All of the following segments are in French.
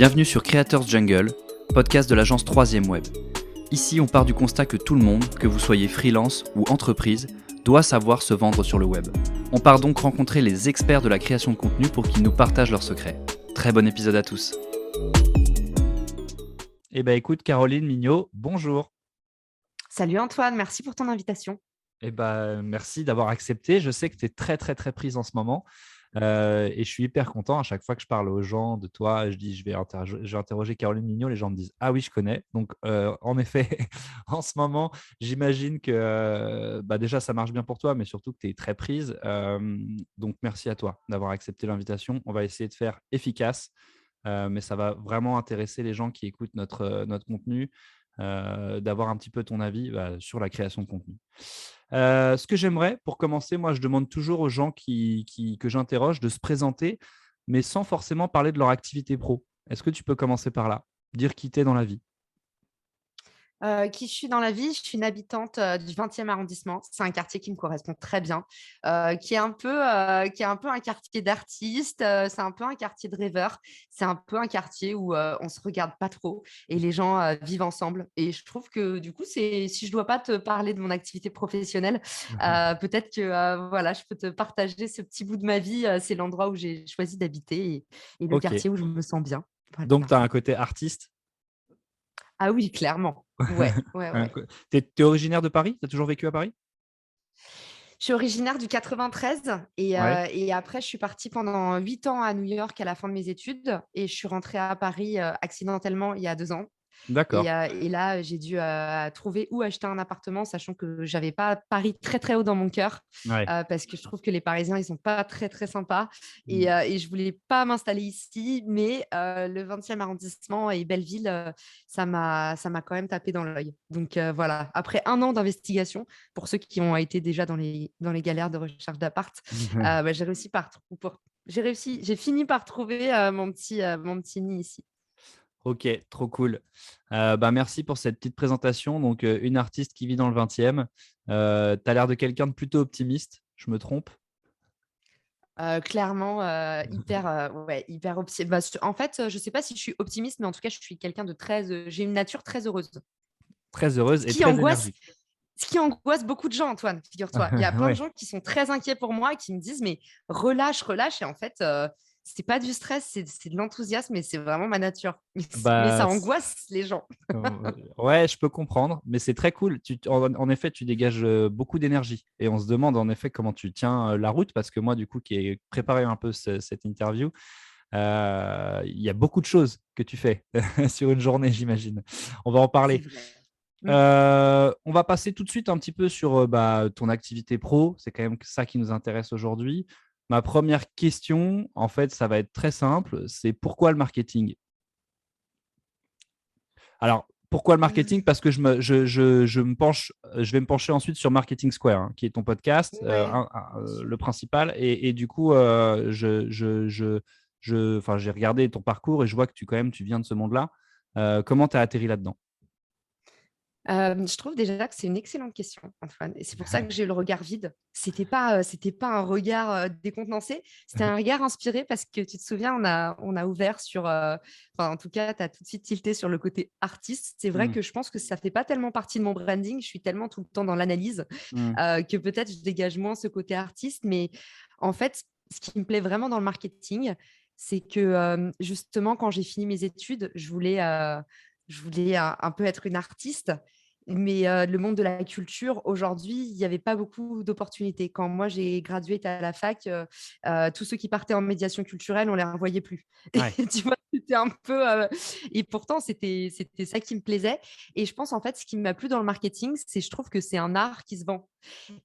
Bienvenue sur Creators Jungle, podcast de l'agence 3ème Web. Ici, on part du constat que tout le monde, que vous soyez freelance ou entreprise, doit savoir se vendre sur le web. On part donc rencontrer les experts de la création de contenu pour qu'ils nous partagent leurs secrets. Très bon épisode à tous. Eh bien, écoute, Caroline Mignot, bonjour. Salut Antoine, merci pour ton invitation. Eh ben, merci d'avoir accepté. Je sais que tu es très prise en ce moment et je suis hyper content. À chaque fois que je parle aux gens de toi, je dis je vais interroger Caroline Mignot. Les gens me disent ah oui, je connais. Donc, en effet, en ce moment, j'imagine que déjà ça marche bien pour toi, mais surtout que tu es très prise. Donc, merci à toi d'avoir accepté l'invitation. On va essayer de faire efficace, mais ça va vraiment intéresser les gens qui écoutent notre contenu. D'avoir un petit peu ton avis sur la création de contenu. Ce que j'aimerais, pour commencer, moi, je demande toujours aux gens que j'interroge de se présenter, mais sans forcément parler de leur activité pro. Est-ce que tu peux commencer par là? Dire qui t'es dans la vie. Qui je suis dans la vie? Je suis une habitante du 20e arrondissement. C'est un quartier qui me correspond très bien, qui est un peu un quartier d'artistes. C'est un peu un quartier de rêveurs. C'est un peu un quartier où on se regarde pas trop et les gens vivent ensemble. Et je trouve que du coup, si je dois pas te parler de mon activité professionnelle, peut-être que voilà, je peux te partager ce petit bout de ma vie. C'est l'endroit où j'ai choisi d'habiter et le Ok. quartier où je me sens bien. Voilà. Donc, tu as un côté artiste. Ah oui, clairement. Ouais. Tu es originaire de Paris? Tu as toujours vécu à Paris? Je suis originaire du 93 Ouais. et après, je suis partie pendant 8 ans à New York à la fin de mes études et je suis rentrée à Paris accidentellement il y a 2 ans. D'accord. Et là, j'ai dû trouver où acheter un appartement, sachant que j'avais pas Paris très haut dans mon cœur, Ouais. parce que je trouve que les Parisiens, ils sont pas très sympas. Mm. Et je voulais pas m'installer ici, mais le 20e arrondissement et Belleville, ça m'a quand même tapé dans l'œil. Donc voilà, après 1 an d'investigation, pour ceux qui ont été déjà dans les galères de recherche d'appart, j'ai fini par trouver mon petit nid ici. Ok, trop cool. Merci pour cette petite présentation. Donc, une artiste qui vit dans le 20e. Tu as l'air de quelqu'un de plutôt optimiste. Je me trompe? Clairement, hyper optimiste. En fait, je ne sais pas si je suis optimiste, mais en tout cas, je suis quelqu'un de j'ai une nature très heureuse. Très heureuse Ce et qui très angoisse, énergique. ce qui angoisse beaucoup de gens, Antoine, figure-toi. Il y a plein de Ouais. gens qui sont très inquiets pour moi et qui me disent, mais relâche. Et en fait, c'est pas du stress, c'est de l'enthousiasme et c'est vraiment ma nature. Mais Bah, ça angoisse les gens. ouais, je peux comprendre, mais c'est très cool. En effet, tu dégages beaucoup d'énergie et on se demande en effet comment tu tiens la route parce que moi, du coup, qui ai préparé un peu cette interview, il y a beaucoup de choses que tu fais sur une journée, j'imagine. On va en C'est parler. vrai. Mm. On va passer tout de suite un petit peu sur ton activité pro. C'est quand même ça qui nous intéresse aujourd'hui. Ma première question, en fait, ça va être très simple. C'est pourquoi le marketing? Alors, pourquoi le marketing? Parce que je vais me pencher ensuite sur Marketing Square, hein, qui est ton podcast, Ouais. le principal. Et du coup, j'ai regardé ton parcours et je vois que tu viens de ce monde-là. Comment tu as atterri là-dedans? Je trouve déjà que c'est une excellente question, Antoine, et c'est pour ça que j'ai eu le regard vide. C'était pas un regard, décontenancé, c'était un regard inspiré parce que tu te souviens, on a ouvert sur, enfin, en tout cas, tu as tout de suite tilté sur le côté artiste. C'est vrai Mm, que je pense que ça fait pas tellement partie de mon branding. Je suis tellement tout le temps dans l'analyse, mm, que peut-être je dégage moins ce côté artiste. Mais en fait, ce qui me plaît vraiment dans le marketing, c'est que, justement, quand j'ai fini mes études, je voulais un peu être une artiste, mais le monde de la culture, aujourd'hui, il n'y avait pas beaucoup d'opportunités. Quand moi, j'ai gradué à la fac, tous ceux qui partaient en médiation culturelle, on ne les revoyait plus. ouais, Et tu vois, c'était un peu et pourtant, c'était ça qui me plaisait. Et je pense, en fait, ce qui m'a plu dans le marketing, c'est je trouve que c'est un art qui se vend.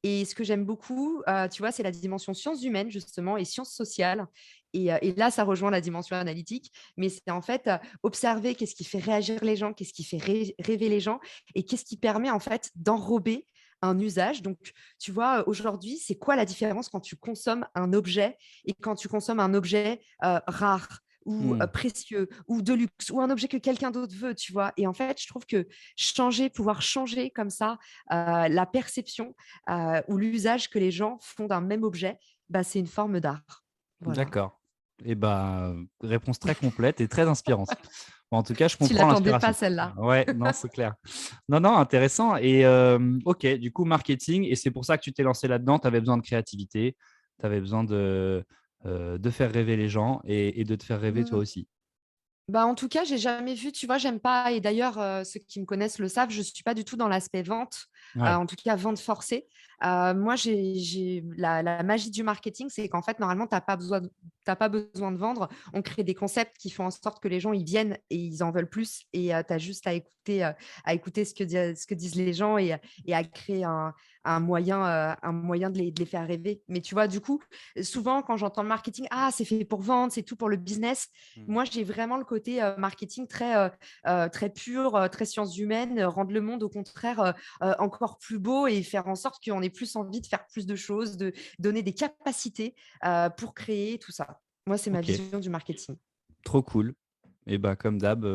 Et ce que j'aime beaucoup, tu vois, c'est la dimension sciences humaines, justement, et sciences sociales. Et là, ça rejoint la dimension analytique, mais c'est en fait observer qu'est-ce qui fait réagir les gens, qu'est-ce qui fait rêver les gens, et qu'est-ce qui permet en fait d'enrober un usage. Donc, tu vois, aujourd'hui, c'est quoi la différence quand tu consommes un objet et quand tu consommes un objet rare ou mm, précieux ou de luxe ou un objet que quelqu'un d'autre veut, tu vois. Et en fait, je trouve que pouvoir changer comme ça la perception ou l'usage que les gens font d'un même objet, bah, c'est une forme d'art. Voilà. d'accord. Et bah, réponse très complète et très inspirante. Bon, en tout cas, je Tu comprends l'attendais pas l'inspiration. celle-là. Ouais, non, c'est clair. Non, non, intéressant. Et OK, du coup, marketing, et c'est pour ça que tu t'es lancé là-dedans. Tu avais besoin de créativité, tu avais besoin de faire rêver les gens et de te faire rêver toi Mmh. aussi. Bah, en tout cas, j'ai jamais vu, tu vois, j'aime pas et d'ailleurs, ceux qui me connaissent le savent, je suis pas du tout dans l'aspect vente, Ouais. en tout cas vente forcée. Moi, j'ai la magie du marketing, c'est qu'en fait, normalement, tu pas besoin de vendre. On crée des concepts qui font en sorte que les gens, ils viennent et ils en veulent plus et tu as juste à écouter ce que disent les gens et à créer un moyen de les faire rêver. Mais tu vois, du coup, souvent, quand j'entends le marketing: «Ah, c'est fait pour vendre, c'est tout pour le business». Mmh. Moi, j'ai vraiment le côté marketing très pur, très sciences humaines, rendre le monde au contraire encore plus beau et faire en sorte qu'on ait plus envie de faire plus de choses, de donner des capacités pour créer tout ça. Moi, c'est ma OK, vision du marketing. trop cool. Et bah, comme d'hab,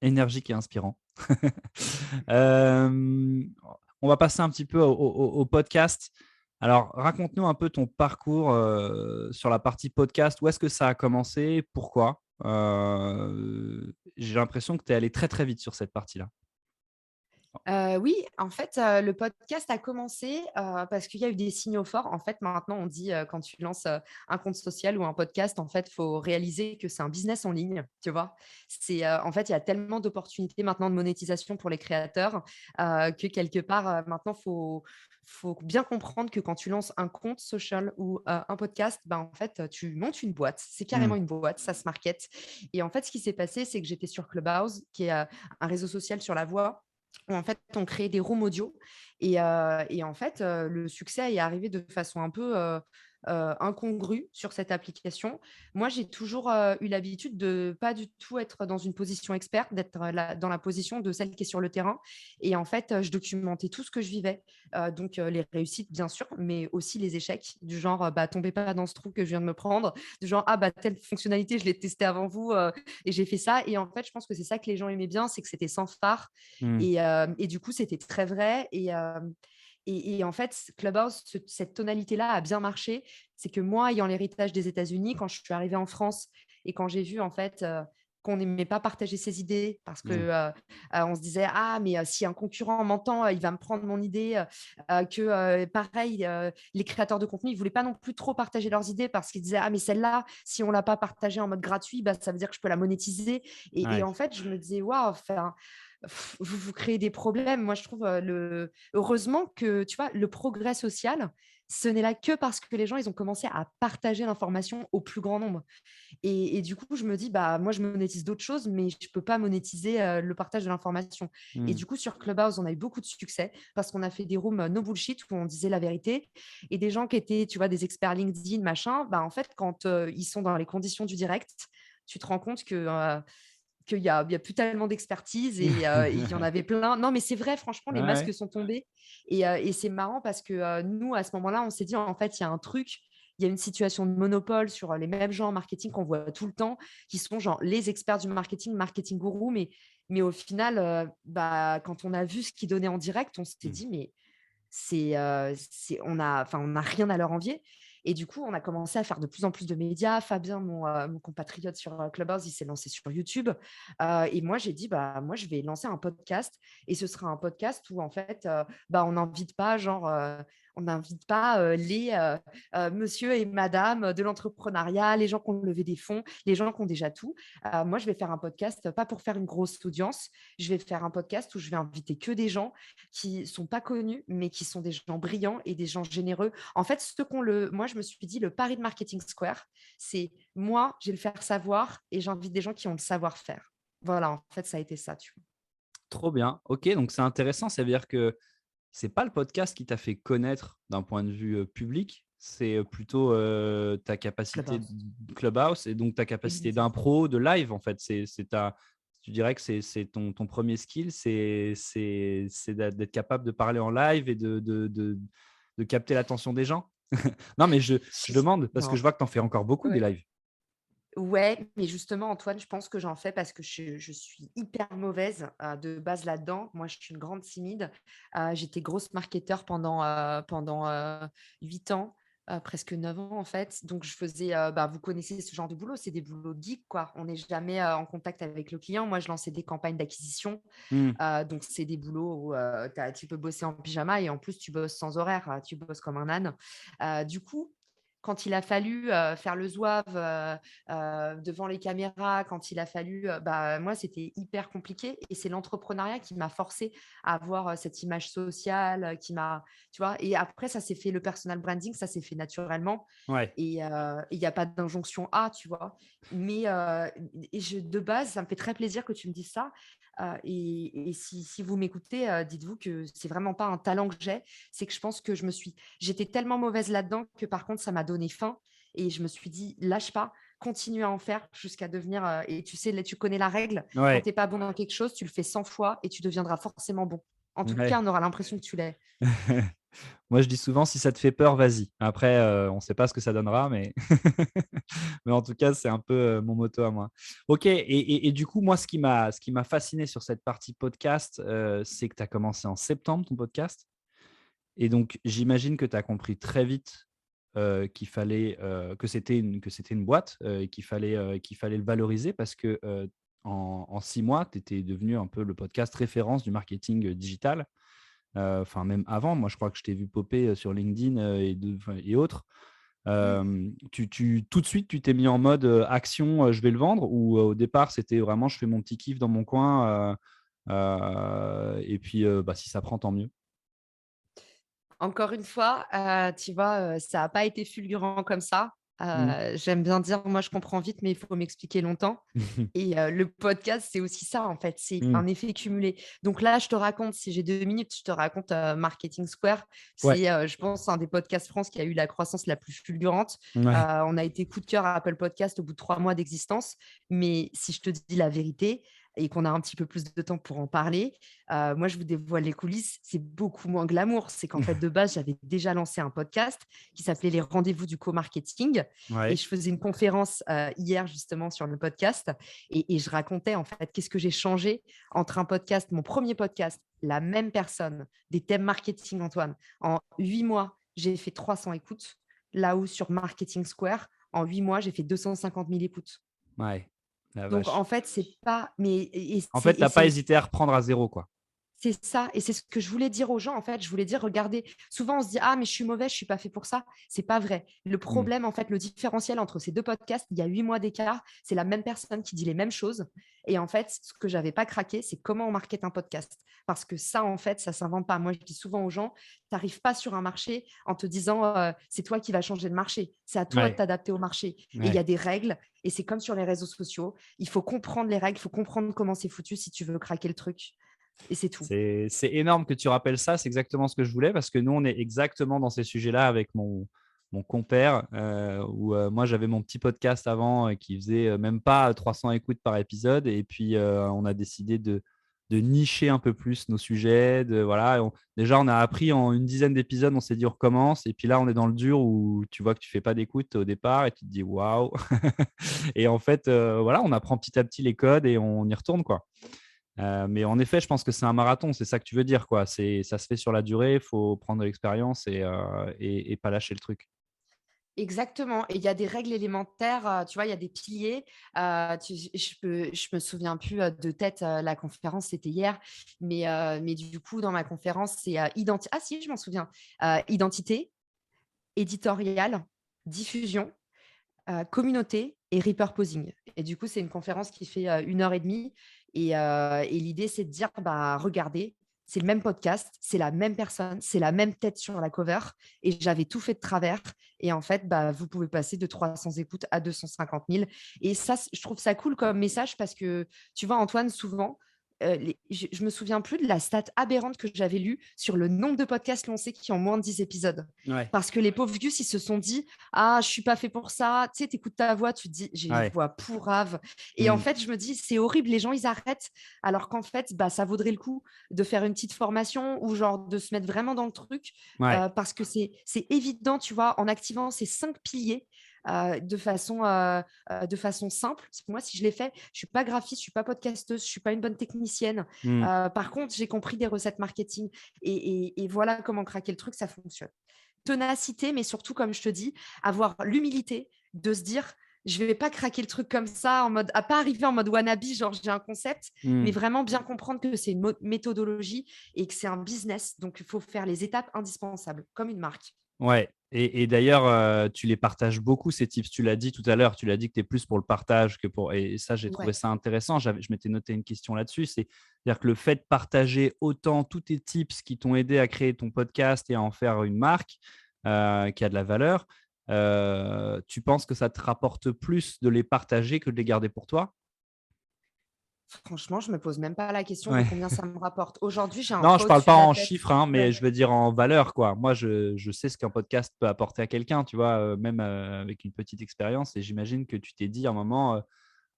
énergique et inspirant. Hem, on va passer un petit peu au podcast. Alors, raconte-nous un peu ton parcours, sur la partie podcast. Où est-ce que ça a commencé? Pourquoi? J'ai l'impression que tu es allé très, très vite sur cette partie-là. Oui, en fait, le podcast a commencé, parce qu'il y a eu des signaux forts. En fait, maintenant, on dit, quand tu lances, un compte social ou un podcast, en fait, il faut réaliser que c'est un business en ligne, tu vois? En fait, il y a tellement d'opportunités maintenant de monétisation pour les créateurs, que quelque part, maintenant, faut bien comprendre que quand tu lances un compte social ou, un podcast, ben, en fait, tu montes une boîte. C'est Mmh. carrément une boîte, ça se market et en fait, ce qui s'est passé, c'est que j'étais sur Clubhouse, qui est, un réseau social sur la voix où en fait on crée des rooms audio et en fait, le succès est arrivé de façon un peu, incongrue sur cette application. Moi, j'ai toujours, eu l'habitude de pas du tout être dans une position experte, d'être, dans la position de celle qui est sur le terrain et en fait, je documentais tout ce que je vivais, donc les réussites bien sûr, mais aussi les échecs du genre, bah, tombez pas dans ce trou que je viens de me prendre, du genre: «Ah bah, telle fonctionnalité, je l'ai testée avant vous, et j'ai fait ça» et en fait, je pense que c'est ça que les gens aimaient bien, c'est que c'était sans phare Mmh. et du coup, c'était très vrai et en fait, Clubhouse, cette tonalité-là a bien marché. C'est que moi, ayant l'héritage des États-Unis, quand je suis arrivée en France et quand j'ai vu en fait, qu'on n'aimait pas partager ses idées parce que, Mmh. on se disait: «Ah mais si un concurrent m'entend, il va me prendre mon idée», pareil, les créateurs de contenu, ils voulaient pas non plus trop partager leurs idées parce qu'ils disaient: «Ah mais celle-là, si on l'a pas partagée en mode gratuit, bah, ça veut dire que je peux la monétiser» et Ouais. en fait, je me disais: «Waouh, enfin, vous créez des problèmes». Moi, je trouve, heureusement que, tu vois, le progrès social, ce n'est là que parce que les gens, ils ont commencé à partager l'information au plus grand nombre et du coup, je me dis: «Bah, moi, je monétise d'autres choses, mais je peux pas monétiser, le partage de l'information» et Mmh. du coup, sur Clubhouse, on a eu beaucoup de succès parce qu'on a fait des rooms, no bullshit où on disait la vérité et des gens qui étaient, tu vois, des experts LinkedIn, machin, bah, en fait, quand, ils sont dans les conditions du direct, tu te rends compte qu'il y a plus tellement d'expertise et il y en avait plein. Non, mais c'est vrai, franchement, Ouais, les ouais. masques sont tombés et c'est marrant parce que, nous, à ce moment-là, on s'est dit: «En fait, il y a un truc, il y a une situation de monopole sur, les mêmes gens en marketing qu'on voit tout le temps, qui sont genre les experts du marketing, marketing gourou». Mais au final, bah, quand on a vu ce qu'ils donnaient en direct, on s'est Mmh. dit: «Mais on a rien à leur envier» et du coup, on a commencé à faire de plus en plus de médias. Fabien, mon compatriote sur, Clubhouse, il s'est lancé sur YouTube, et moi, j'ai dit: «Bah, moi, je vais lancer un podcast» et ce sera un podcast où en fait, bah, on n'invite pas, monsieur et madame de l'entrepreneuriat, les gens qui ont levé des fonds, les gens qui ont déjà tout. Moi, je vais faire un podcast, pas pour faire une grosse audience, je vais faire un podcast où je vais inviter que des gens qui sont pas connus, mais qui sont des gens brillants et des gens généreux. En fait, moi, je me suis dit, le pari de Marketing Square, c'est moi, je vais le faire savoir et j'invite des gens qui ont le savoir-faire. Voilà, en fait, ça a été ça, tu vois. Trop bien. OK, donc c'est intéressant. Ça veut dire que c'est pas le podcast qui t'a fait connaître d'un point de vue, public, c'est, plutôt, ta capacité Clubhouse, d Clubhouse et donc ta capacité évidemment. d'impro, de live, en fait. Tu dirais que c'est ton 1er skill, c'est d'être capable de parler en live et de capter l'attention des gens? Non, mais je demande parce que Non. je vois que tu en fais encore beaucoup des Ouais. lives. Ouais, mais justement, Antoine, je pense que j'en fais parce que je suis hyper mauvaise de base là-dedans. Moi, je suis une grande timide. J'étais grosse marketeur pendant 8 ans. presque 9 ans en fait. Donc je faisais, vous connaissez ce genre de boulot, c'est des boulots de geek quoi. On n'est jamais, en contact avec le client. Moi, je lançais des campagnes d'acquisition, Mmh. donc c'est des boulots où, tu peux bosser en pyjama et en plus tu bosses sans horaire, tu bosses comme un âne. Du coup, quand il a fallu, faire le zouave, devant les caméras, quand il a fallu, moi, c'était hyper compliqué et c'est l'entrepreneuriat qui m'a forcée à avoir, cette image sociale, qui m'a tu vois? Et après ça s'est fait le personal branding, ça s'est fait naturellement Ouais. et il y a pas d'injonction à, tu vois? Mais de base, ça me fait très plaisir que tu me dises ça, et si vous m'écoutez, dites-vous que c'est vraiment pas un talent que j'ai, c'est que je pense que j'étais tellement mauvaise là-dedans que par contre ça m'a donné faim et je me suis dit: «Lâche pas, continue à en faire jusqu'à devenir», et tu sais, là, tu connais la règle, quand Ouais. tu es pas bon dans quelque chose, tu le fais 100 fois et tu deviendras forcément bon. En tout cas, Ouais. on aura l'impression que tu l'es. Moi, je dis souvent: «Si ça te fait peur, vas-y». Après, on ne sait pas ce que ça donnera, mais mais en tout cas, c'est un peu, mon motto à moi. OK et du coup, moi, ce qui m'a fasciné sur cette partie podcast, c'est que tu as commencé en septembre ton podcast et donc j'imagine que tu as compris très vite, qu'il fallait, que c'était une boîte, et qu'il fallait le valoriser parce que, en 6 mois, tu étais devenu un peu le podcast référence du marketing, digital. Enfin même avant, moi je crois que je t'ai vu popper, sur LinkedIn, et autres. Mmh. Tout de suite, tu t'es mis en mode, action, je vais le vendre ou, au départ, c'était vraiment je fais mon petit kiff dans mon coin, et puis, si ça prend tant mieux? Encore une fois, tu vois, ça a pas été fulgurant comme ça. Mmh. J'aime bien dire: «Moi, je comprends vite, mais il faut m'expliquer longtemps». Et le podcast, c'est aussi ça, en fait, c'est Mmh. un effet cumulé. Donc là, je te raconte, si j'ai 2 minutes, je te raconte, Marketing Square. Ouais, C'est, je pense, un des podcasts France qui a eu la croissance la plus fulgurante. ouais, On a été coup de cœur à Apple Podcast au bout de 3 mois d'existence. Mais si je te dis la vérité et qu'on a un petit peu plus de temps pour en parler, moi, je vous dévoile les coulisses, c'est beaucoup moins glamour. C'est qu'en fait, de base, j'avais déjà lancé un podcast qui s'appelait Les Rendez-vous du co-marketing et ouais, je faisais une conférence, hier justement sur le podcast et je racontais en fait qu'est-ce que j'ai changé entre un podcast, mon premier podcast, la même personne, des thèmes marketing, Antoine. En 8 mois, j'ai fait 300 écoutes, là où sur Marketing Square, en 8 mois, j'ai fait 250 000 écoutes. ouais. La Donc vache. en fait, c'est pas mais En fait, tu as pas hésité à reprendre à zéro, quoi? c'est ça et c'est ce que je voulais dire aux gens, en fait. Je voulais dire: «Regardez», souvent on se dit: «Ah mais je suis mauvais, je suis pas fait pour ça». C'est pas vrai. Le Mmh. problème, en fait, le différentiel entre ces 2 podcasts, il y a 8 mois d'écart, c'est la même personne qui dit les mêmes choses et en fait, ce que j'avais pas craqué, c'est comment on market un podcast. Parce que ça, en fait, ça s'invente pas. Moi, je dis souvent aux gens: «Tu arrives pas sur un marché en te disant, c'est toi qui vas changer le marché. C'est à toi de Ouais, t'adapter au marché» et il y ouais. a des règles et c'est comme sur les réseaux sociaux. Il faut comprendre les règles, il faut comprendre comment c'est foutu si tu veux craquer le truc et c'est tout. C'est énorme que tu rappelles ça, c'est exactement ce que je voulais parce que nous, on est exactement dans ces sujets-là avec mon compère, où, moi, j'avais mon petit podcast avant, qui faisait, même pas 300 écoutes par épisode et puis, on a décidé de nicher un peu plus nos sujets, voilà, déjà, on a appris en une dizaine d'épisodes, on s'est dit: «On recommence» et puis là, on est dans le dur où tu vois que tu fais pas d'écoute au départ et tu te dis: «Waouh!» et en fait, voilà, on apprend petit à petit les codes et on y retourne, quoi. Mais en effet, je pense que c'est un marathon, c'est ça que tu veux dire, quoi. Ça se fait sur la durée, il faut prendre de l'expérience et pas lâcher le truc. Exactement et il y a des règles élémentaires, tu vois? Il y a des piliers, je me souviens plus, de tête, la conférence, c'était hier, mais du coup, dans ma conférence, c'est, ah si, je m'en souviens, identité, éditorial, diffusion, communauté et repurposing et du coup, c'est une conférence qui fait, 1 heure et demie et l'idée, c'est de dire: «Bah, regardez, c'est le même podcast, c'est la même personne, c'est la même tête sur la cover et j'avais tout fait de travers et en fait, bah, vous pouvez passer de 300 écoutes à 250 000» et ça, c je trouve ça cool comme message parce que, tu vois, Antoine, souvent, les je me souviens plus de la stat aberrante que j'avais lue sur le nombre de podcasts lancés qui ont moins de 10 épisodes. Ouais, Parce que les pauvres gus, ils se sont dit: «Ah, je suis pas fait pour ça». Tu sais, tu écoutes ta voix, tu te dis: «J'ai une ouais. voix pourrave» et en Mmh. fait, je me dis: «C'est horrible, les gens, ils arrêtent». Alors qu'en fait, bah, ça vaudrait le coup de faire une petite formation ou genre de se mettre vraiment dans le truc, Ouais. parce que c'est évident, tu vois? En activant ces 5 piliers, de façon simple. Parce que moi, si je l'ai fait, je suis pas graphiste, je suis pas podcasteuse, je suis pas une bonne technicienne. Mmh. Par contre, j'ai compris des recettes marketing et voilà comment craquer le truc, ça fonctionne. ténacité, mais surtout, comme je te dis, avoir l'humilité de se dire, je ne vais pas craquer le truc comme ça, en mode, à pas arriver en mode wannabe, genre j'ai un concept, mais vraiment bien comprendre que c'est une méthodologie et que c'est un business. Donc, il faut faire les étapes indispensables, comme une marque. Ouais. Et d'ailleurs, tu les partages beaucoup, ces tips. Tu l'as dit tout à l'heure, tu l'as dit que tu es plus pour le partage que pour. Et ça, j'ai trouvé Ouais. ça intéressant. Je m'étais noté une question là-dessus. C'est-à-dire que le fait de partager autant tous tes tips qui t'ont aidé à créer ton podcast et à en faire une marque qui a de la valeur, tu penses que ça te rapporte plus de les partager que de les garder pour toi? Franchement, je me pose même pas la question de Ouais. combien ça me rapporte. Aujourd'hui, j'ai un Non, je toit parle au-dessus pas de la en tête. chiffres, hein, mais Ouais. je veux dire en valeur, quoi. Moi, je sais ce qu'un podcast peut apporter à quelqu'un, tu vois, même avec une petite expérience. Et j'imagine que tu t'es dit à un moment,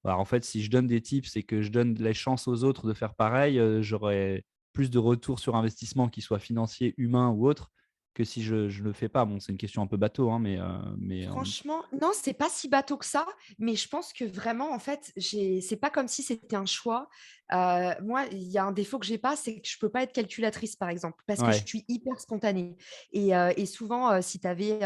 bah, en fait, si je donne des tips et que je donne les chances aux autres de faire pareil, j'aurai plus de retour sur investissement, qu'il soit financier, humain ou autre, que si je ne le fais pas. Bon, c'est une question un peu bateau, hein, mais Franchement, non, c'est pas si bateau que ça, mais je pense que vraiment, en fait, c'est pas comme si c'était un choix. Moi, il y a un défaut que j'ai pas, c'est que je peux pas être calculatrice, par exemple, parce que je ouais, suis hyper spontanée. Et souvent, si tu avais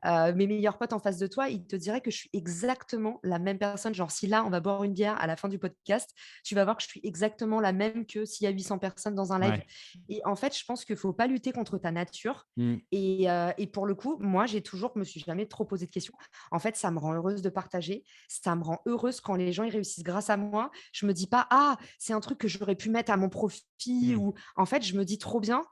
mes meilleurs potes en face de toi, ils te diraient que je suis exactement la même personne. Genre, si là, on va boire une bière à la fin du podcast, tu vas voir que je suis exactement la même que s'il y a 800 personnes dans un live. ouais. Et en fait, je pense qu'il faut pas lutter contre ta nature. Mm. Et pour le coup, moi, me suis jamais trop posé de questions. En fait, ça me rend heureuse de partager. Ça me rend heureuse quand les gens ils réussissent grâce à moi. Je me dis pas, ah, c'est un truc que j'aurais pu mettre à mon profit. Mm. Ou en fait, je me dis trop bien.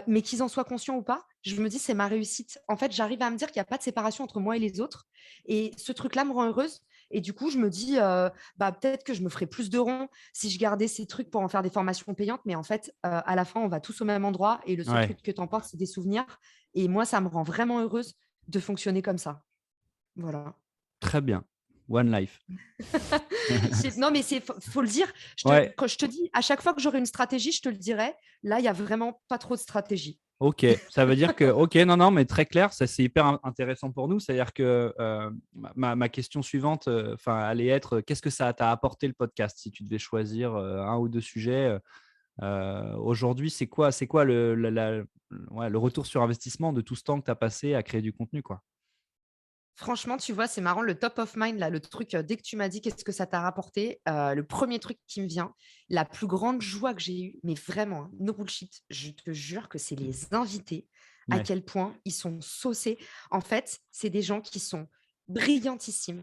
Mais qu'ils en soient conscients ou pas, je me dis c'est ma réussite. En fait, j'arrive à me dire qu'il n'y a pas de séparation entre moi et les autres. Et ce truc-là me rend heureuse. Et du coup, je me dis, bah, peut-être que je me ferais plus de ronds si je gardais ces trucs pour en faire des formations payantes. Mais en fait, à la fin, on va tous au même endroit. Et le seul Ouais, truc que tu emportes, c'est des souvenirs. Et moi, ça me rend vraiment heureuse de fonctionner comme ça. Voilà. très bien. One life. Non, mais faut le dire. Ouais, Quand je te dis, à chaque fois que j'aurai une stratégie, je te le dirai. Là, il n'y a vraiment pas trop de stratégie. ok, ça veut dire que, ok, non, non, mais très clair, ça c'est hyper intéressant pour nous. C'est-à-dire que ma question suivante, allait être, qu'est-ce que ça t'a apporté le podcast si tu devais choisir un ou deux sujets aujourd'hui, c'est quoi ouais, le retour sur investissement de tout ce temps que tu as passé à créer du contenu, quoi? Franchement, tu vois, c'est marrant, le top of mind, là, le truc, dès que tu m'as dit qu'est-ce que ça t'a rapporté, le premier truc qui me vient, la plus grande joie que j'ai eue, mais vraiment, hein, no bullshit, je te jure que c'est les invités, à Ouais, quel point ils sont saucés. En fait, c'est des gens qui sont brillantissimes,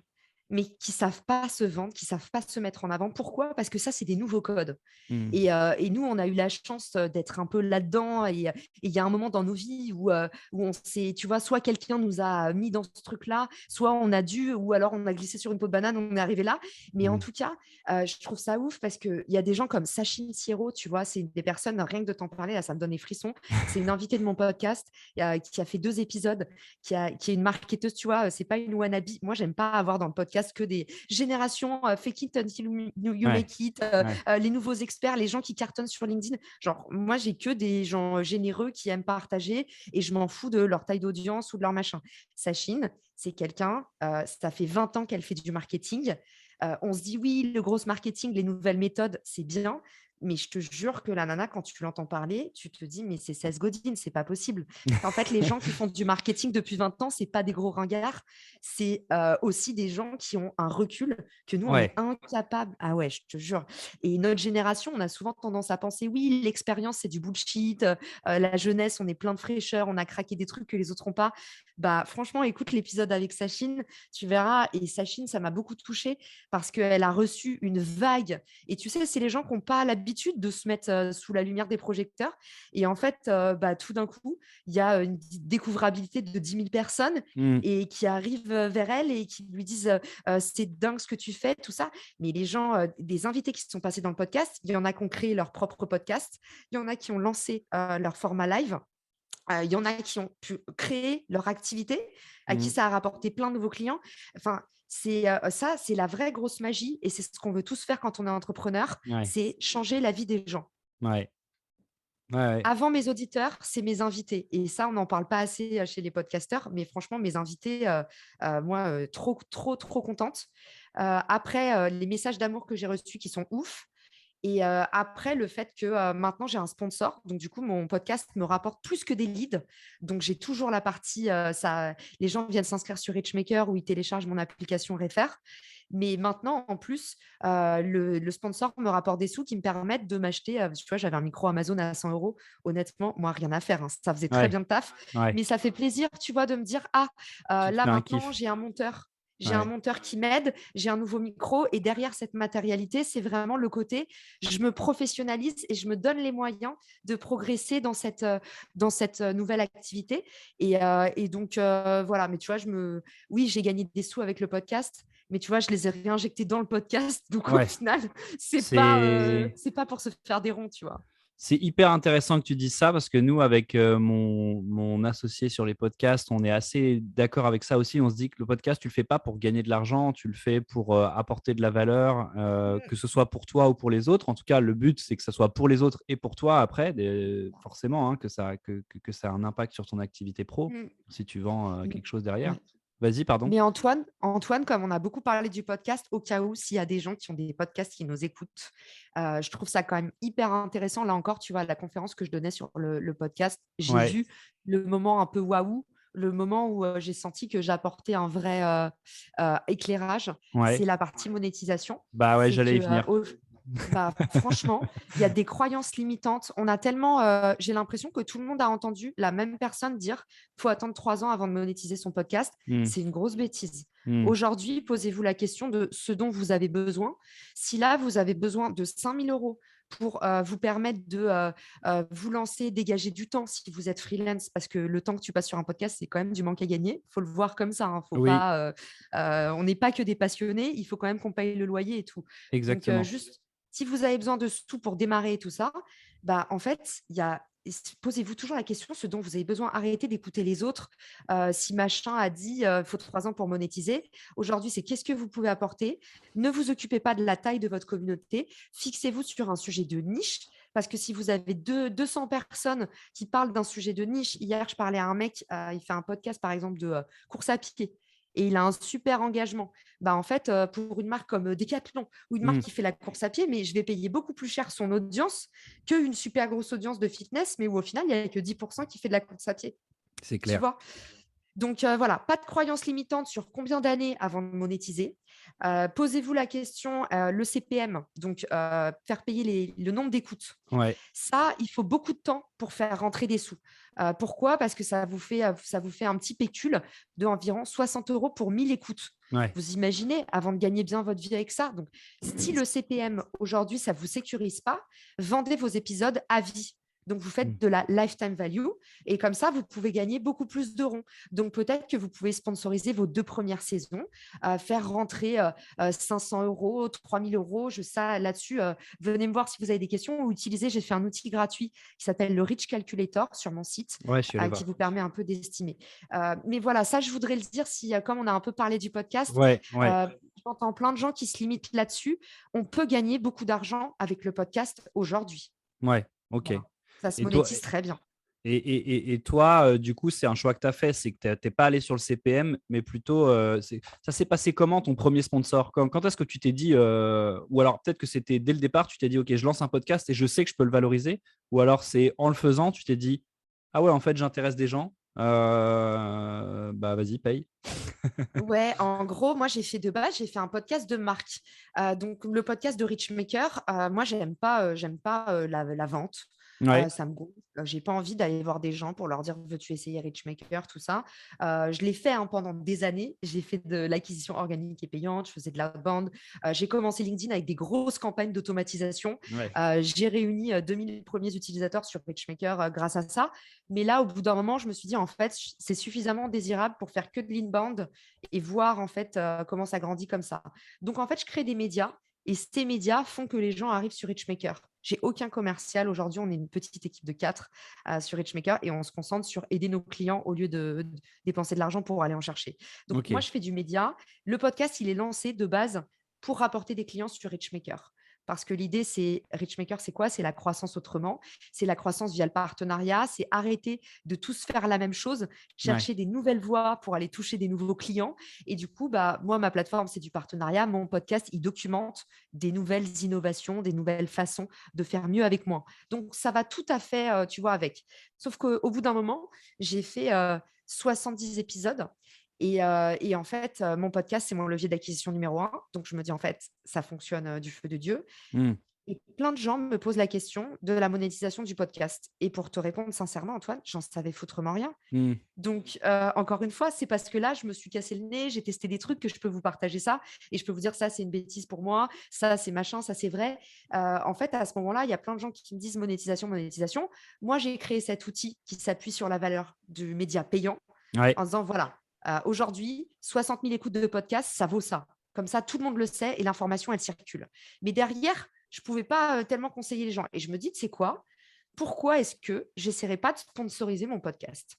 mais qui savent pas se vendre, qui savent pas se mettre en avant. Pourquoi? Parce que ça, c'est des nouveaux codes. mmh, Et nous, on a eu la chance d'être un peu là-dedans. Et il y a un moment dans nos vies où on s'est, tu vois, soit quelqu'un nous a mis dans ce truc-là, soit on a dû, ou alors on a glissé sur une peau de banane, on est arrivé là. Mais en mmh, tout cas, je trouve ça ouf parce qu'il y a des gens comme Sachine Sierro, tu vois, c'est des personnes, rien que de t'en parler, là, ça me donne des frissons. C'est une invitée de mon podcast qui a fait 2 épisodes, qui est une marketeuse, tu vois, c'est pas une wannabe. Moi, j'aime pas avoir dans le podcast que des générations fake it until you ouais, make it, ouais, les nouveaux experts, les gens qui cartonnent sur LinkedIn. Genre, moi, j'ai que des gens généreux qui aiment partager et je m'en fous de leur taille d'audience ou de leur machin. Sachine, c'est quelqu'un, ça fait 20 ans qu'elle fait du marketing. On se dit, oui, le gros marketing, les nouvelles méthodes, c'est bien. Mais je te jure que la nana, quand tu l'entends parler, tu te dis, mais c'est Seth Godin, c'est pas possible. En fait, les gens qui font du marketing depuis 20 ans, c'est pas des gros ringards, c'est aussi des gens qui ont un recul que nous, on est ouais, incapable. Ah ouais, je te jure. Et notre génération, on a souvent tendance à penser, oui, l'expérience, c'est du bullshit. La jeunesse, on est plein de fraîcheur, on a craqué des trucs que les autres n'ont pas. Bah, franchement, écoute l'épisode avec Sachine, tu verras. Et Sachine, ça m'a beaucoup touchée parce qu'elle a reçu une vague. Et tu sais, c'est les gens qui n'ont pas l'habitude de se mettre sous la lumière des projecteurs. Et en fait, bah, tout d'un coup, il y a une découvrabilité de 10 000 personnes mmh, et qui arrivent vers elle et qui lui disent c'est dingue ce que tu fais, tout ça. Mais les gens, des invités qui se sont passés dans le podcast, il y en a qui ont créé leur propre podcast, il y en a qui ont lancé leur format live. Il y en a qui ont pu créer leur activité, à qui mmh, ça a rapporté plein de nouveaux clients. Enfin, ça, c'est la vraie grosse magie et c'est ce qu'on veut tous faire quand on est entrepreneur, ouais, c'est changer la vie des gens. ouais, ouais, ouais, Avant mes auditeurs, c'est mes invités. Et ça, on n'en parle pas assez chez les podcasteurs, mais franchement, mes invités, moi, trop, trop, trop contente. Après, les messages d'amour que j'ai reçus qui sont ouf. Et après, le fait que maintenant, j'ai un sponsor. Donc, du coup, mon podcast me rapporte plus que des leads. Donc, j'ai toujours la partie, les gens viennent s'inscrire sur Richmaker où ils téléchargent mon application Refer. Mais maintenant, en plus, le sponsor me rapporte des sous qui me permettent de m'acheter. Tu vois, j'avais un micro Amazon à 100 euros. Honnêtement, moi, rien à faire, hein. Ça faisait très Ouais, bien le taf. ouais. Mais ça fait plaisir, tu vois, de me dire, ah, Tu te là, fais un maintenant, kiff. j'ai un monteur. J'ai un Ouais. monteur qui m'aide, j'ai un nouveau micro et derrière cette matérialité, c'est vraiment le côté, je me professionnalise et je me donne les moyens de progresser dans cette nouvelle activité. Et donc, voilà, mais tu vois, oui, j'ai gagné des sous avec le podcast, mais tu vois, je les ai réinjectés dans le podcast. Donc, au Ouais. final, C'est c'est pas pour se faire des ronds, tu vois. C'est hyper intéressant que tu dises ça parce que nous, avec mon associé sur les podcasts, on est assez d'accord avec ça aussi. On se dit que le podcast, tu le fais pas pour gagner de l'argent, tu le fais pour apporter de la valeur, que ce soit pour toi ou pour les autres. En tout cas, le but, c'est que ça soit pour les autres et pour toi après, forcément, hein, que ça a un impact sur ton activité pro Mm. si tu vends Mm. quelque chose derrière. Ouais. Vas-y, pardon. Mais Antoine, comme on a beaucoup parlé du podcast, au cas où s'il y a des gens qui ont des podcasts qui nous écoutent, je trouve ça quand même hyper intéressant. Là encore, tu vois, la conférence que je donnais sur le podcast, j'ai Ouais, vu le moment un peu waouh, le moment où j'ai senti que j'apportais un vrai éclairage. ouais. C'est la partie monétisation. Bah ouais, C'est j'allais que y venir. bah, franchement, il y a des croyances limitantes. On a tellement, j'ai l'impression que tout le monde a entendu la même personne dire faut attendre 3 ans avant de monétiser son podcast. Hmm, C'est une grosse bêtise. hmm. Aujourd'hui, posez-vous la question de ce dont vous avez besoin. Si là, vous avez besoin de 5 000 euros pour vous permettre de vous lancer, dégager du temps si vous êtes freelance, parce que le temps que tu passes sur un podcast, c'est quand même du manque à gagner. Il faut le voir comme ça, hein. Faut Oui, pas, on n'est pas que des passionnés, il faut quand même qu'on paye le loyer et tout. Donc, exactement. juste si vous avez besoin de sous pour démarrer et tout ça, bah, en fait, posez-vous toujours la question, ce dont vous avez besoin. Arrêtez d'écouter les autres. Si machin a dit, faut 3 ans pour monétiser. Aujourd'hui, c'est qu'est-ce que vous pouvez apporter. Ne vous occupez pas de la taille de votre communauté. Fixez-vous sur un sujet de niche. Parce que si vous avez 200 personnes qui parlent d'un sujet de niche, hier, je parlais à un mec, il fait un podcast, par exemple, de course à pied. Et il a un super engagement. Bah, en fait, pour une marque comme Decathlon ou une Hmm, marque qui fait la course à pied, mais je vais payer beaucoup plus cher son audience qu'une super grosse audience de fitness, mais où au final, il n'y a que 10% qui fait de la course à pied. c'est Tu clair. vois? Donc voilà, pas de croyance limitante sur combien d'années avant de monétiser. Posez-vous la question, le CPM, donc faire payer le nombre d'écoutes. Ouais. Ça, il faut beaucoup de temps pour faire rentrer des sous. Pourquoi? Parce que ça vous fait un petit pécule d'environ 60 euros pour 1000 écoutes. Ouais. Vous imaginez, avant de gagner bien votre vie avec ça. Donc, si le CPM aujourd'hui, ça ne vous sécurise pas, vendez vos épisodes à vie. Donc, vous Hmm. faites de la lifetime value et comme ça, vous pouvez gagner beaucoup plus de ronds. Donc, peut-être que vous pouvez sponsoriser vos 2 premières saisons, faire rentrer 500 euros, 3000 euros. Ça, là-dessus, venez me voir si vous avez des questions ou utilisez. J'ai fait un outil gratuit qui s'appelle le Rich Calculator sur mon site Ouais, je suis allé qui voir. vous permet un peu d'estimer. Mais voilà, ça, je voudrais le dire si, comme on a un peu parlé du podcast, Ouais, ouais, j'entends plein de gens qui se limitent là-dessus. On peut gagner beaucoup d'argent avec le podcast aujourd'hui. ouais, ok. Voilà. Ça se Et toi, monétise très bien. et toi, du coup, c'est un choix que tu as fait, c'est que tu n'es pas allé sur le CPM, mais plutôt, ça s'est passé comment ton premier sponsor? Quand est-ce que tu t'es dit, ou alors peut-être que c'était dès le départ, tu t'es dit, ok, je lance un podcast et je sais que je peux le valoriser, ou alors c'est en le faisant, tu t'es dit, ah ouais, en fait, j'intéresse des gens, bah vas-y, paye. Ouais, en gros, moi, j'ai fait un podcast de marque. Donc, le podcast de Richmaker, moi, j'aime pas la vente. Ouais, Ça me gonfle. J'ai pas envie d'aller voir des gens pour leur dire veux-tu essayer Richmaker, tout ça. Je l'ai fait pendant des années. J'ai fait de l'acquisition organique et payante. Je faisais de l'outbound. J'ai commencé LinkedIn avec des grosses campagnes d'automatisation. ouais, J'ai réuni 2000 premiers utilisateurs sur Richmaker grâce à ça. Mais là, au bout d'un moment, je me suis dit en fait, c'est suffisamment désirable pour faire que de l'inbound et voir en fait comment ça grandit comme ça. Donc en fait, je crée des médias et ces médias font que les gens arrivent sur Richmaker. J'ai aucun commercial. Aujourd'hui, on est une petite équipe de 4 sur Richmaker et on se concentre sur aider nos clients au lieu de dépenser de l'argent pour aller en chercher. Donc ok, moi, je fais du média. Le podcast, il est lancé de base pour rapporter des clients sur Richmaker. Parce que l'idée, c'est Richmaker, c'est quoi? C'est la croissance autrement. C'est la croissance via le partenariat. C'est arrêter de tous faire la même chose, Ouais. chercher des nouvelles voies pour aller toucher des nouveaux clients. Et du coup, bah, moi, ma plateforme, c'est du partenariat. Mon podcast, il documente des nouvelles innovations, des nouvelles façons de faire mieux avec moins. Donc, ça va tout à fait, tu vois, avec. Sauf qu'au bout d'un moment, j'ai fait 70 épisodes. Et en fait, mon podcast, c'est mon levier d'acquisition numéro un. Donc, je me dis, en fait, ça fonctionne du feu de Dieu. Hmm. Et plein de gens me posent la question de la monétisation du podcast. Et pour te répondre sincèrement, Antoine, j'en savais foutrement rien. Hmm. Donc, encore une fois, c'est parce que là, je me suis cassé le nez, j'ai testé des trucs que je peux vous partager ça. Et je peux vous dire, ça, c'est une bêtise pour moi, ça, c'est machin, ça, c'est vrai. En fait, à ce moment-là, il y a plein de gens qui me disent monétisation, monétisation. Moi, j'ai créé cet outil qui s'appuie sur la valeur du média payant Ouais. en disant, voilà, aujourd'hui, 60 000 écoutes de podcast, ça vaut ça. Comme ça, tout le monde le sait et l'information, elle circule. Mais derrière, je ne pouvais pas tellement conseiller les gens. Et je me dis, tu sais quoi? Pourquoi est-ce que j'essaierai pas de sponsoriser mon podcast?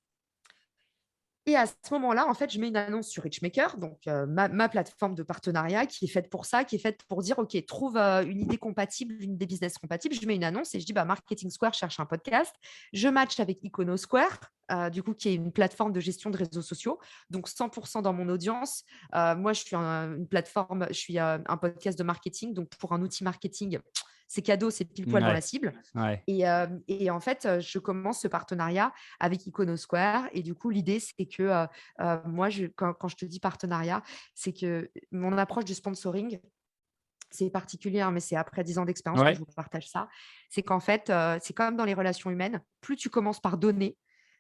Et à ce moment-là, en fait, je mets une annonce sur Richmaker, donc ma plateforme de partenariat qui est faite pour ça, qui est faite pour dire, OK, trouve une idée compatible, une idée business compatible. Je mets une annonce et je dis, bah, Marketing Square cherche un podcast. Je match avec Iconosquare, du coup, qui est une plateforme de gestion de réseaux sociaux. Donc, 100% dans mon audience. Moi, je suis une plateforme, je suis un podcast de marketing. Donc, pour un outil marketing, c'est cadeau, c'est pile poil dans la cible. Ouais. Et en fait, je commence ce partenariat avec Iconosquare. Et du coup, l'idée, c'est que moi, quand je te dis partenariat, c'est que mon approche du sponsoring, c'est particulier, hein, mais c'est après 10 ans d'expérience que Ouais. je vous partage ça. C'est qu'en fait, c'est comme dans les relations humaines, plus tu commences par donner,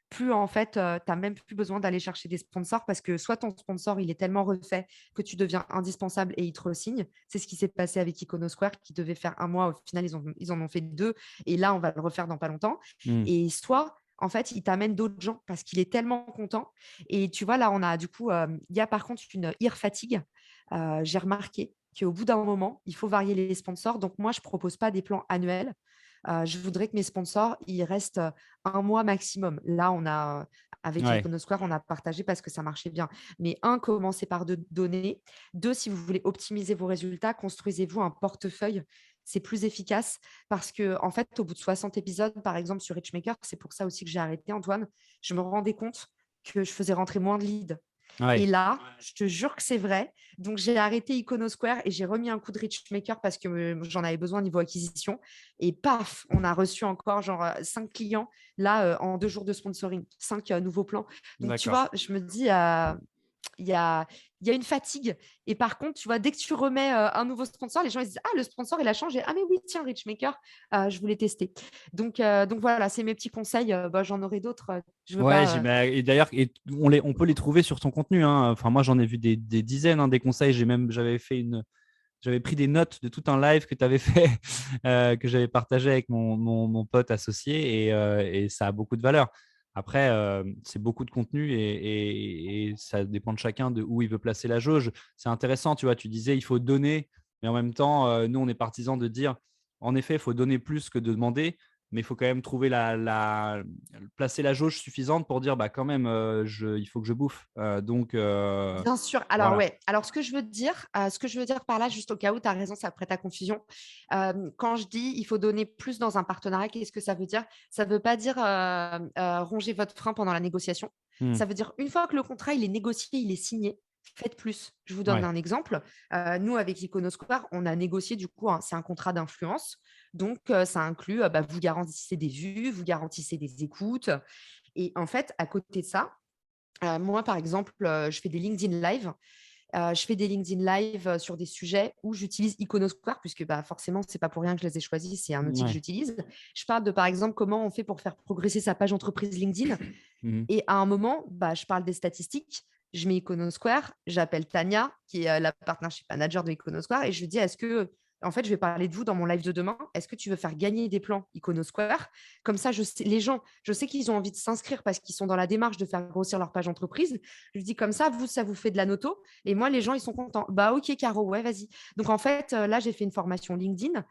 plus en fait, tu n'as même plus besoin d'aller chercher des sponsors parce que soit ton sponsor, il est tellement refait que tu deviens indispensable et il te re-signe. C'est ce qui s'est passé avec Iconosquare qui devait faire 1 mois. Au final, ils en ont fait 2. Et là, on va le refaire dans pas longtemps. Hmm. Et soit, en fait, il t'amène d'autres gens parce qu'il est tellement content. Et tu vois, là, on a du coup, il y a par contre une ear fatigue. J'ai remarqué qu'au bout d'un moment, il faut varier les sponsors. Donc, moi, je ne propose pas des plans annuels. Je voudrais que mes sponsors, ils restent 1 mois maximum. Là, on a, avec Ouais. Iconosquare, on a partagé parce que ça marchait bien. Mais commencez par donner. 2, si vous voulez optimiser vos résultats, construisez-vous un portefeuille. C'est plus efficace parce que, en fait, au bout de 60 épisodes, par exemple, sur Richmaker, c'est pour ça aussi que j'ai arrêté, Antoine, je me rendais compte que je faisais rentrer moins de leads. Et Ouais. là, je te jure que c'est vrai. Donc, j'ai arrêté Iconosquare et j'ai remis un coup de Richmaker parce que j'en avais besoin niveau acquisition. Et paf, on a reçu encore genre 5 clients là en 2 jours de sponsoring, 5 nouveaux plans. Donc, tu D'accord. vois, je me dis, il y a une fatigue. Et par contre, tu vois, dès que tu remets un nouveau sponsor, les gens ils se disent, ah, le sponsor, il a changé. Ah, mais oui, tiens, Richmaker, je voulais tester. Donc voilà, c'est mes petits conseils. Bah, j'en aurai d'autres. Je veux Ouais, pas. et d'ailleurs, on peut les trouver sur ton contenu, hein. Enfin, moi, j'en ai vu des dizaines, hein, des conseils. J'avais pris des notes de tout un live que tu avais fait, que j'avais partagé avec mon pote associé, et ça a beaucoup de valeur. Après, c'est beaucoup de contenu et ça dépend de chacun de où il veut placer la jauge. C'est intéressant, tu vois. Tu disais, il faut donner, mais en même temps, nous, on est partisans de dire, en effet, il faut donner plus que de demander, mais il faut quand même trouver placer la jauge suffisante pour dire, bah, quand même, il faut que je bouffe. Donc, Bien sûr. Alors, voilà. ouais. Alors, ce que je veux dire par là, juste au cas où, tu as raison, ça prête à confusion. Quand je dis il faut donner plus dans un partenariat, qu'est-ce que ça veut dire? Ça ne veut pas dire ronger votre frein pendant la négociation. Hmm. Ça veut dire une fois que le contrat il est négocié, il est signé, faites plus. Je vous donne Ouais. un exemple. Nous, avec Iconosquare, on a négocié du coup, c'est un contrat d'influence. Donc, ça inclut, vous garantissez des vues, vous garantissez des écoutes. Et en fait, à côté de ça, moi, par exemple, je fais des LinkedIn Live. Je fais des LinkedIn Live sur des sujets où j'utilise Iconosquare, puisque forcément, ce n'est pas pour rien que je les ai choisis, c'est un outil que Ouais. j'utilise. Je parle de, par exemple, comment on fait pour faire progresser sa page entreprise LinkedIn. Mhm. Et à un moment, je parle des statistiques. Je mets Iconosquare, j'appelle Tania, qui est la partnership manager de Iconosquare, et je lui dis, est-ce que, en fait, je vais parler de vous dans mon live de demain. Est-ce que tu veux faire gagner des plans Iconosquare? Comme ça, les gens, je sais qu'ils ont envie de s'inscrire parce qu'ils sont dans la démarche de faire grossir leur page entreprise. Je lui dis comme ça, vous, ça vous fait de la noto. Et moi, les gens, ils sont contents. Bah, ok, Caro, ouais, vas-y. Donc, en fait, là, j'ai fait une formation LinkedIn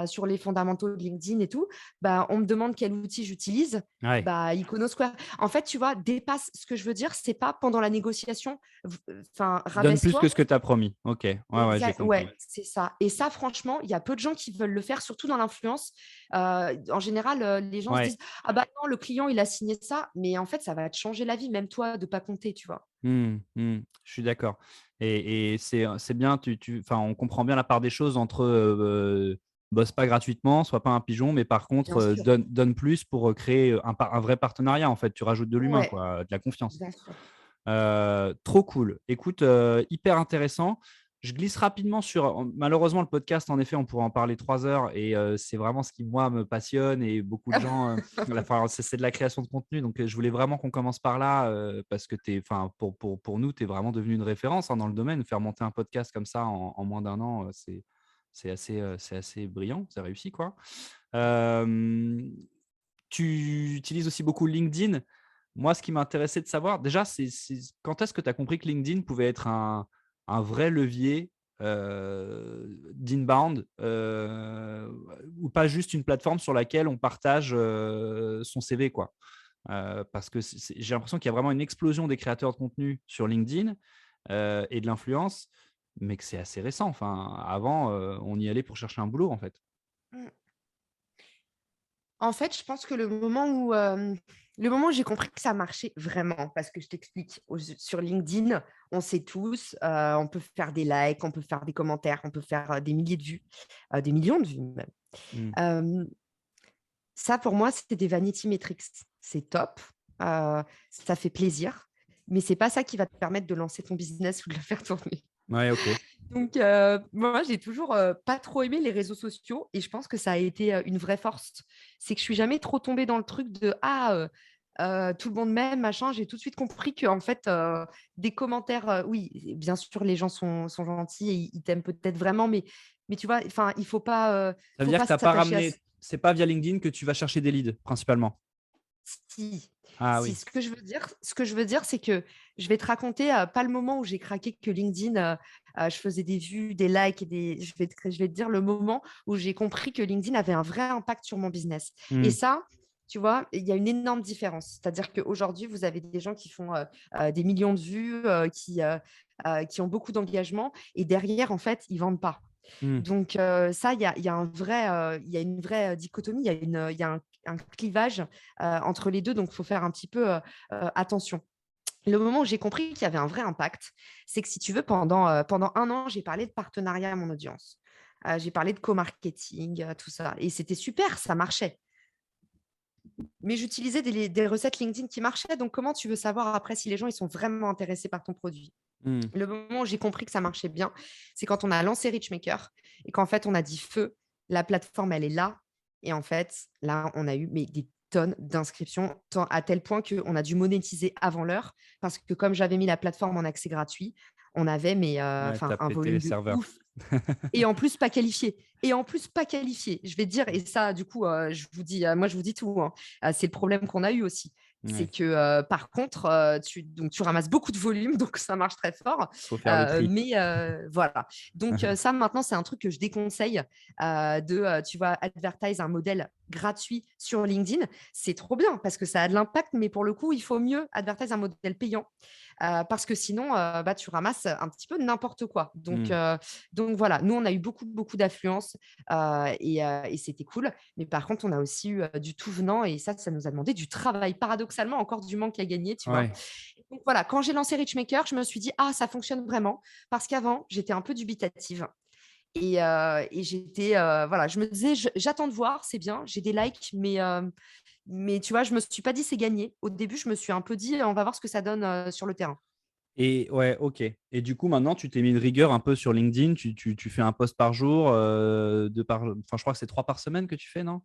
sur les fondamentaux de LinkedIn et tout. On me demande quel outil j'utilise. Ouais. Iconosquare. En fait, tu vois, dépasse ce que je veux dire, c'est pas pendant la négociation, Donne plus que rabaisse-toi. ce que tu as promis. Ok. Ouais, j'ai compris. Ouais, c'est ça. Et ça, franchement, franchement, il y a peu de gens qui veulent le faire, surtout dans l'influence. En général, les gens se Ouais. disent: «Ah bah non, le client, il a signé ça», mais en fait, ça va te changer la vie, même toi, de pas compter, tu vois? Je suis d'accord et c'est bien, enfin, on comprend bien la part des choses entre, bosse pas gratuitement, sois pas un pigeon, mais par contre, Bien sûr. donne plus pour, créer, un vrai partenariat, en fait. Tu rajoutes de l'humain, Ouais, quoi, de la confiance. bien sûr. Trop cool. Écoute, hyper intéressant. Je glisse rapidement sur malheureusement, le podcast, en effet, on pourrait en parler 3 heures et c'est vraiment ce qui, moi, me passionne et beaucoup de gens, enfin, c'est de la création de contenu donc je voulais vraiment qu'on commence par là, parce que enfin, pour nous, tu es vraiment devenu une référence, hein, dans le domaine. Faire monter un podcast comme ça en moins d'un an, c'est assez brillant, c'est réussi, quoi. Hem Tu utilises aussi beaucoup LinkedIn. Moi, ce qui m'intéressait de savoir, déjà, c'est quand est-ce que tu as compris que LinkedIn pouvait être un vrai levier, d'inbound, ou pas juste une plateforme sur laquelle on partage, son CV, quoi? Parce que j'ai l'impression qu'il y a vraiment une explosion des créateurs de contenu sur LinkedIn, et de l'influence, mais que c'est assez récent. Enfin, avant, on y allait pour chercher un boulot, en fait. Mmh. En fait, je pense que le moment où j'ai compris que ça marchait vraiment, parce que je t'explique, sur LinkedIn, on sait tous, on peut faire des likes, on peut faire des commentaires, on peut faire, des milliers de vues, des millions de vues même. Mmh. Hem, Ça pour moi, c'était des vanity metrics. C'est top, ça fait plaisir, mais c'est pas ça qui va te permettre de lancer ton business ou de le faire tourner. Ouais, OK. Donc, moi, j'ai toujours, pas trop aimé les réseaux sociaux et je pense que ça a été, une vraie force. C'est que je suis jamais trop tombée dans le truc de: «Ah, tout le monde m'aime, machin». J'ai tout de suite compris qu'en fait, des commentaires, oui, bien sûr, les gens sont gentils et ils t'aiment peut-être vraiment, mais tu vois, enfin, Ça veut faut dire que pas tu as pas s'attacher à ç ramené c'est pas via LinkedIn que tu vas chercher des leads principalement? si, Ah si, oui. ce que je veux dire, c'est que je vais te raconter, pas le moment où j'ai craqué que LinkedIn, je faisais des vues, des likes et des je vais te dire le moment où j'ai compris que LinkedIn avait un vrai impact sur mon business et Mmh. ça, tu vois, il y a une énorme différence. C'est-à-dire qu'aujourd'hui, vous avez des gens qui font, des millions de vues, qui ont beaucoup d'engagement et derrière, en fait, ils vendent pas. Mmh. Donc ça, il y a une vraie, dichotomie, il y a un clivage, entre les 2, donc il faut faire un petit peu, attention. Le moment où j'ai compris qu'il y avait un vrai impact, c'est que si tu veux, pendant 1 an, j'ai parlé de partenariat à mon audience. J'ai parlé de co-marketing, tout ça et c'était super, ça marchait. Mais j'utilisais des recettes LinkedIn qui marchaient, donc comment tu veux savoir après si les gens, ils sont vraiment intéressés par ton produit? Mmh. Le moment où j'ai compris que ça marchait bien, c'est quand on a lancé Richmaker et qu'en fait, on a dit: «Feu, la plateforme, elle est là» et en fait, là, on a eu mais des tonnes d'inscriptions, tant à tel point qu'on a dû monétiser avant l'heure parce que comme j'avais mis la plateforme en accès gratuit, on avait Ouais, tu enfin, as un pété les volume de serveurs. ouf et en plus pas qualifié et en plus pas qualifié. Je vais te dire et ça, du coup, je vous dis, moi, je vous dis tout, hein. C'est le problème qu'on a eu aussi. C'est Ouais, que, par contre, tu ramasses beaucoup de volume, donc ça marche très fort, faut faire le tri. mais voilà. Donc ça, maintenant, c'est un truc que je déconseille, tu vois, advertise un modèle gratuit sur LinkedIn. C'est trop bien parce que ça a de l'impact, mais pour le coup, il faut mieux advertise un modèle payant, parce que sinon, bah, tu ramasses un petit peu n'importe quoi. Mmh. Donc voilà, nous, on a eu beaucoup, beaucoup d'affluence, et c'était cool. Mais par contre, on a aussi eu, du tout venant et ça nous a demandé du travail. Paradoxalement, encore du manque à gagner, tu vois? Ouais. Donc voilà, quand j'ai lancé Richmaker, je me suis dit: «Ah, ça fonctionne vraiment». Parce qu'avant, j'étais un peu dubitative et j'étais, voilà, je me disais: «J'attends de voir, c'est bien, j'ai des likes, mais tu vois, je me suis pas dit: «C'est gagné». Au début, je me suis un peu dit: «On va voir ce que ça donne, sur le terrain». Et ouais, OK. Et du coup, maintenant, tu t'es mis une rigueur un peu sur LinkedIn. Tu fais un post par jour, 2 enfin, je crois que c'est 3 par semaine que tu fais, non?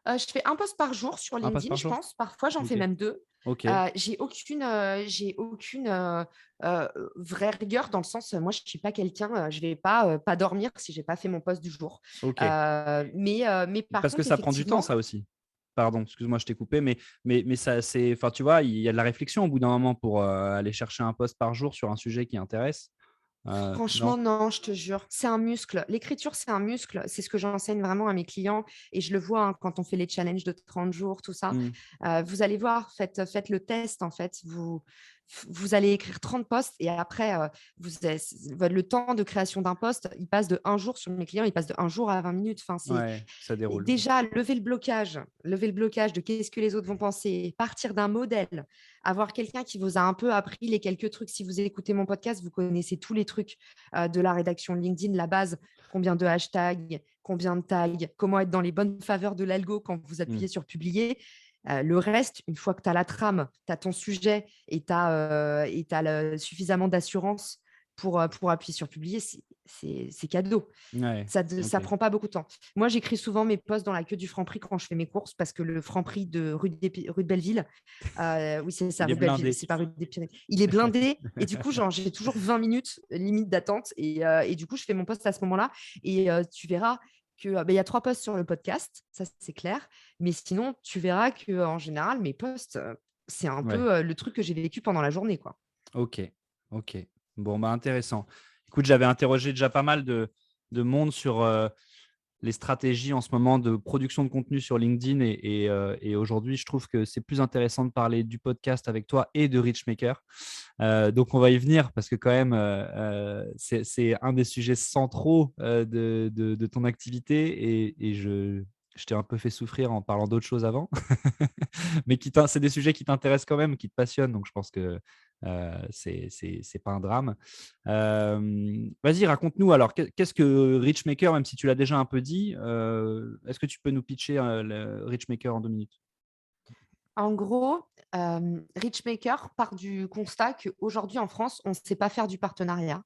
Je fais un post par jour sur Un post LinkedIn, par je jour? pense. Parfois, j'en fais OK. même 2. OK. J'ai aucune, vraie rigueur dans le sens, moi, je suis pas quelqu'un, je vais pas dormir si j'ai pas fait mon post du jour. OK. Mais par Parce que contre, ça prend du temps, effectivement, ça aussi. Pardon, excuse-moi, je t'ai coupé, mais ça, c'est enfin, tu vois, il y a de la réflexion au bout d'un moment pour, aller chercher un post par jour sur un sujet qui intéresse. Non? franchement, non, je te jure, c'est un muscle. L'écriture, c'est un muscle. C'est ce que j'enseigne vraiment à mes clients et je le vois, hein, quand on fait les challenges de 30 jours, tout ça. Mmh. Vous allez voir, faites le test, en fait. vous allez écrire 30 posts et après, le temps de création d'un post, il passe de 1 jour sur mes clients, il passe de 1 jour à 20 minutes. Enfin, Ouais, ça déroule. déjà, lever le blocage de qu'est-ce que les autres vont penser, partir d'un modèle, avoir quelqu'un qui vous a un peu appris les quelques trucs. Si vous écoutez mon podcast, vous connaissez tous les trucs de la rédaction LinkedIn, la base, combien de hashtags, combien de tags, comment être dans les bonnes faveurs de l'algo quand vous appuyez sur publier. Le reste, une fois que tu as la trame, tu as ton sujet et tu as suffisamment d'assurance pour appuyer sur publier, c'est cadeau. Ouais, Ça ok. prend pas beaucoup de temps. Moi, j'écris souvent mes posts dans la queue du Franprix quand je fais mes courses parce que le Franprix de rue de Belleville, oui, c'est ça, Il est rue de Belleville, blindé. c'est pas rue des Pyrénées. Il est blindé et du coup, genre, j'ai toujours 20 minutes limite d'attente et du coup, je fais mon post à ce moment-là et tu verras que il y a 3 posts sur le podcast, ça c'est clair, mais sinon, tu verras que en général, mes posts, c'est un Ouais. peu le truc que j'ai vécu pendant la journée, quoi. Ok, ok. Bon, bah intéressant. Écoute, j'avais interrogé déjà pas mal de monde sur les stratégies en ce moment de production de contenu sur LinkedIn et aujourd'hui, je trouve que c'est plus intéressant de parler du podcast avec toi et de Richmaker. Donc, on va y venir parce que quand même, c'est un des sujets centraux de ton activité et je t'ai un peu fait souffrir en parlant d'autres choses avant, mais c'est des sujets qui t'intéressent quand même, qui te passionnent. Donc, je pense que c'est pas un drame. Vas-y, raconte-nous alors, qu'est-ce que Richmaker, même si tu l'as déjà un peu dit, est-ce que tu peux nous pitcher le Richmaker en 2 minutes? En gros, Richmaker part du constat qu'aujourd'hui en France, on ne sait pas faire du partenariat.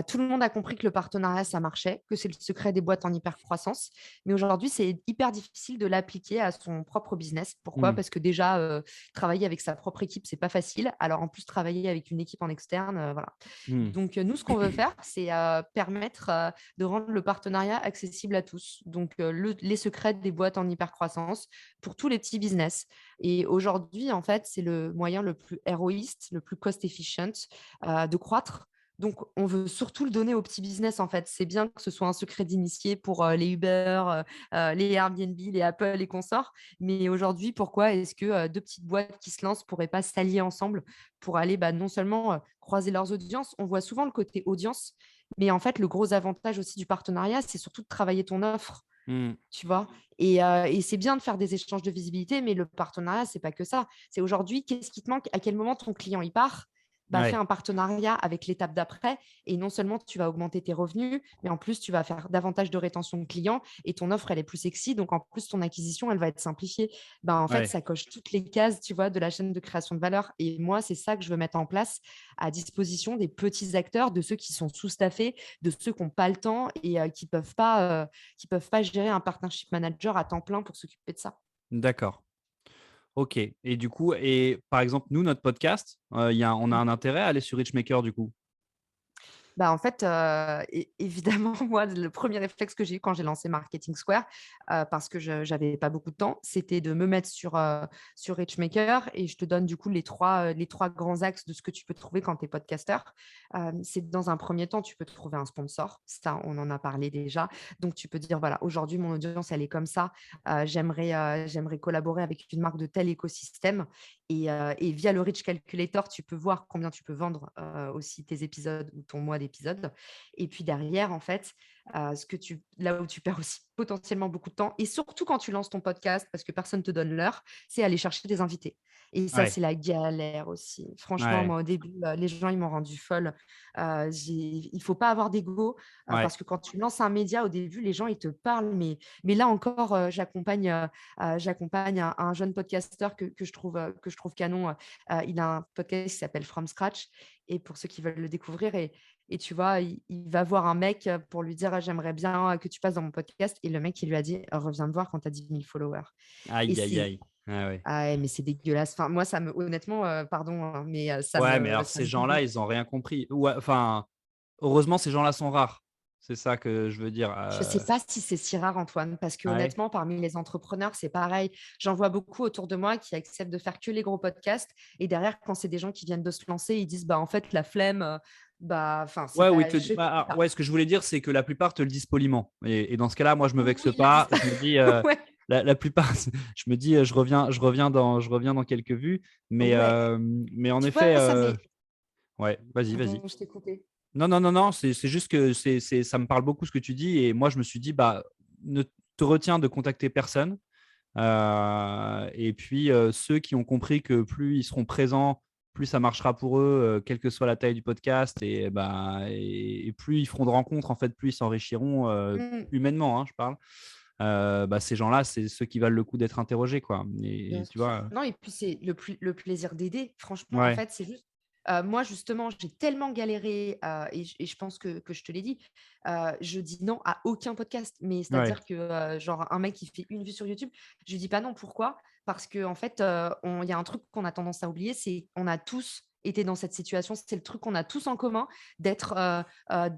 Tout le monde a compris que le partenariat, ça marchait, que c'est le secret des boîtes en hyper-croissance. Mais aujourd'hui, c'est hyper difficile de l'appliquer à son propre business. Pourquoi? Hmm. Parce que déjà, travailler avec sa propre équipe, c'est pas facile. Alors en plus, travailler avec une équipe en externe, voilà. Hmm. Donc nous, ce qu'on veut faire, c'est permettre de rendre le partenariat accessible à tous. Donc les secrets des boîtes en hyper-croissance pour tous les petits business. Et aujourd'hui, en fait, c'est le moyen le plus héroïste, le plus cost-efficient de croître. Donc, on veut surtout le donner aux petits business, en fait. C'est bien que ce soit un secret d'initié pour les Uber, les Airbnb, les Apple et consorts. Mais aujourd'hui, pourquoi est-ce que 2 petites boîtes qui se lancent ne pourraient pas s'allier ensemble pour aller non seulement croiser leurs audiences? On voit souvent le côté audience, mais en fait, le gros avantage aussi du partenariat, c'est surtout de travailler ton offre. Hmm. Tu vois? Et c'est bien de faire des échanges de visibilité, mais le partenariat, c'est pas que ça. C'est aujourd'hui, qu'est-ce qui te manque? À quel moment ton client il part? Bah, fais Ouais. un partenariat avec l'étape d'après et non seulement tu vas augmenter tes revenus, mais en plus, tu vas faire davantage de rétention de clients et ton offre, elle est plus sexy. Donc, en plus, ton acquisition, elle va être simplifiée. Ben, en fait, Ouais. ça coche toutes les cases, tu vois, de la chaîne de création de valeur. Et moi, c'est ça que je veux mettre en place à disposition des petits acteurs, de ceux qui sont sous-staffés, de ceux qui n'ont pas le temps et qui peuvent pas gérer un partnership manager à temps plein pour s'occuper de ça. D'accord. Ok. Et du coup, par exemple, nous, notre podcast, on a un intérêt à aller sur Richmaker du coup. Bah, en fait, évidemment, moi, le premier réflexe que j'ai eu quand j'ai lancé Marketing Square, parce que je j'avais pas beaucoup de temps, c'était de me mettre sur Richmaker et je te donne du coup les trois grands axes de ce que tu peux trouver quand tu es podcasteur. C'est dans un premier temps, tu peux trouver un sponsor. Ça, on en a parlé déjà. Donc, tu peux dire, voilà, aujourd'hui, mon audience, elle est comme ça. J'aimerais collaborer avec une marque de tel écosystème. Et via le Rich Calculator, tu peux voir combien tu peux vendre aussi tes épisodes ou ton mois d'épisodes. Et puis derrière, en fait, là où tu perds aussi potentiellement beaucoup de temps, et surtout quand tu lances ton podcast, parce que personne ne te donne l'heure, c'est aller chercher des invités. Et ça, Ouais. c'est la galère aussi. Franchement, Ouais. moi, au début, les gens, ils m'ont rendu folle. Il ne faut pas avoir d'ego, Ouais. parce que quand tu lances un média, au début, les gens, ils te parlent. Mais là encore, j'accompagne un jeune podcasteur que je trouve canon. Il a un podcast qui s'appelle From Scratch. Et pour ceux qui veulent le découvrir, et tu vois, il va voir un mec pour lui dire: «Ah, j'aimerais bien que tu passes dans mon podcast». Et le mec, il lui a dit: «Reviens me voir quand tu as 10 000 followers». Et Aïe, aïe, c'est aïe. Ah ouais. ah ouais, mais c'est dégueulasse. Enfin, moi, honnêtement, pardon, hein, mais Ouais, mais alors ça ces me gens-là, dégoûte. ils ont rien compris. Ouais, enfin, heureusement, ces gens-là sont rares. C'est ça que je veux dire. Je ne sais pas si c'est si rare, Antoine, parce que Ouais. honnêtement, parmi les entrepreneurs, c'est pareil. J'en vois beaucoup autour de moi qui acceptent de faire que les gros podcasts. Et derrière, quand c'est des gens qui viennent de se lancer, ils disent: «Bah, en fait, la flemme, bah, enfin, c'est Ouais, oui, pas, je sais pas». ouais, ce que je voulais dire, c'est que la plupart te le disent poliment. Et dans ce cas-là, moi, je me vexe Oui, ils le disent. pas. Je me dis, Ouais. la plupart, je me dis, je reviens dans quelques vues, Ouais, mais en tu effet, vois, ça m'est… ouais, vas-y. Pardon, je t'ai coupé. Non, c'est juste que ça me parle beaucoup ce que tu dis. Et moi, je me suis dit, bah, ne te retiens de contacter personne. Et puis, ceux qui ont compris que plus ils seront présents, plus ça marchera pour eux, quelle que soit la taille du podcast. Et plus ils feront de rencontres, en fait, plus ils s'enrichiront Mmh, humainement, hein, je parle. Ces gens-là, c'est ceux qui valent le coup d'être interrogés, quoi. bien Et tu sûr. vois, Non, et puis c'est le plaisir d'aider. Franchement, en ouais, fait, c'est juste… moi, justement, j'ai tellement galéré, et je pense que je te l'ai dit, je dis non à aucun podcast. Mais ouais, c'est-à-dire que, genre, un mec qui fait une vue sur YouTube, je lui dis pas non. Pourquoi? Parce qu'en en fait, il y a un truc qu'on a tendance à oublier, c'est on a tous été dans cette situation. C'est le truc qu'on a tous en commun, de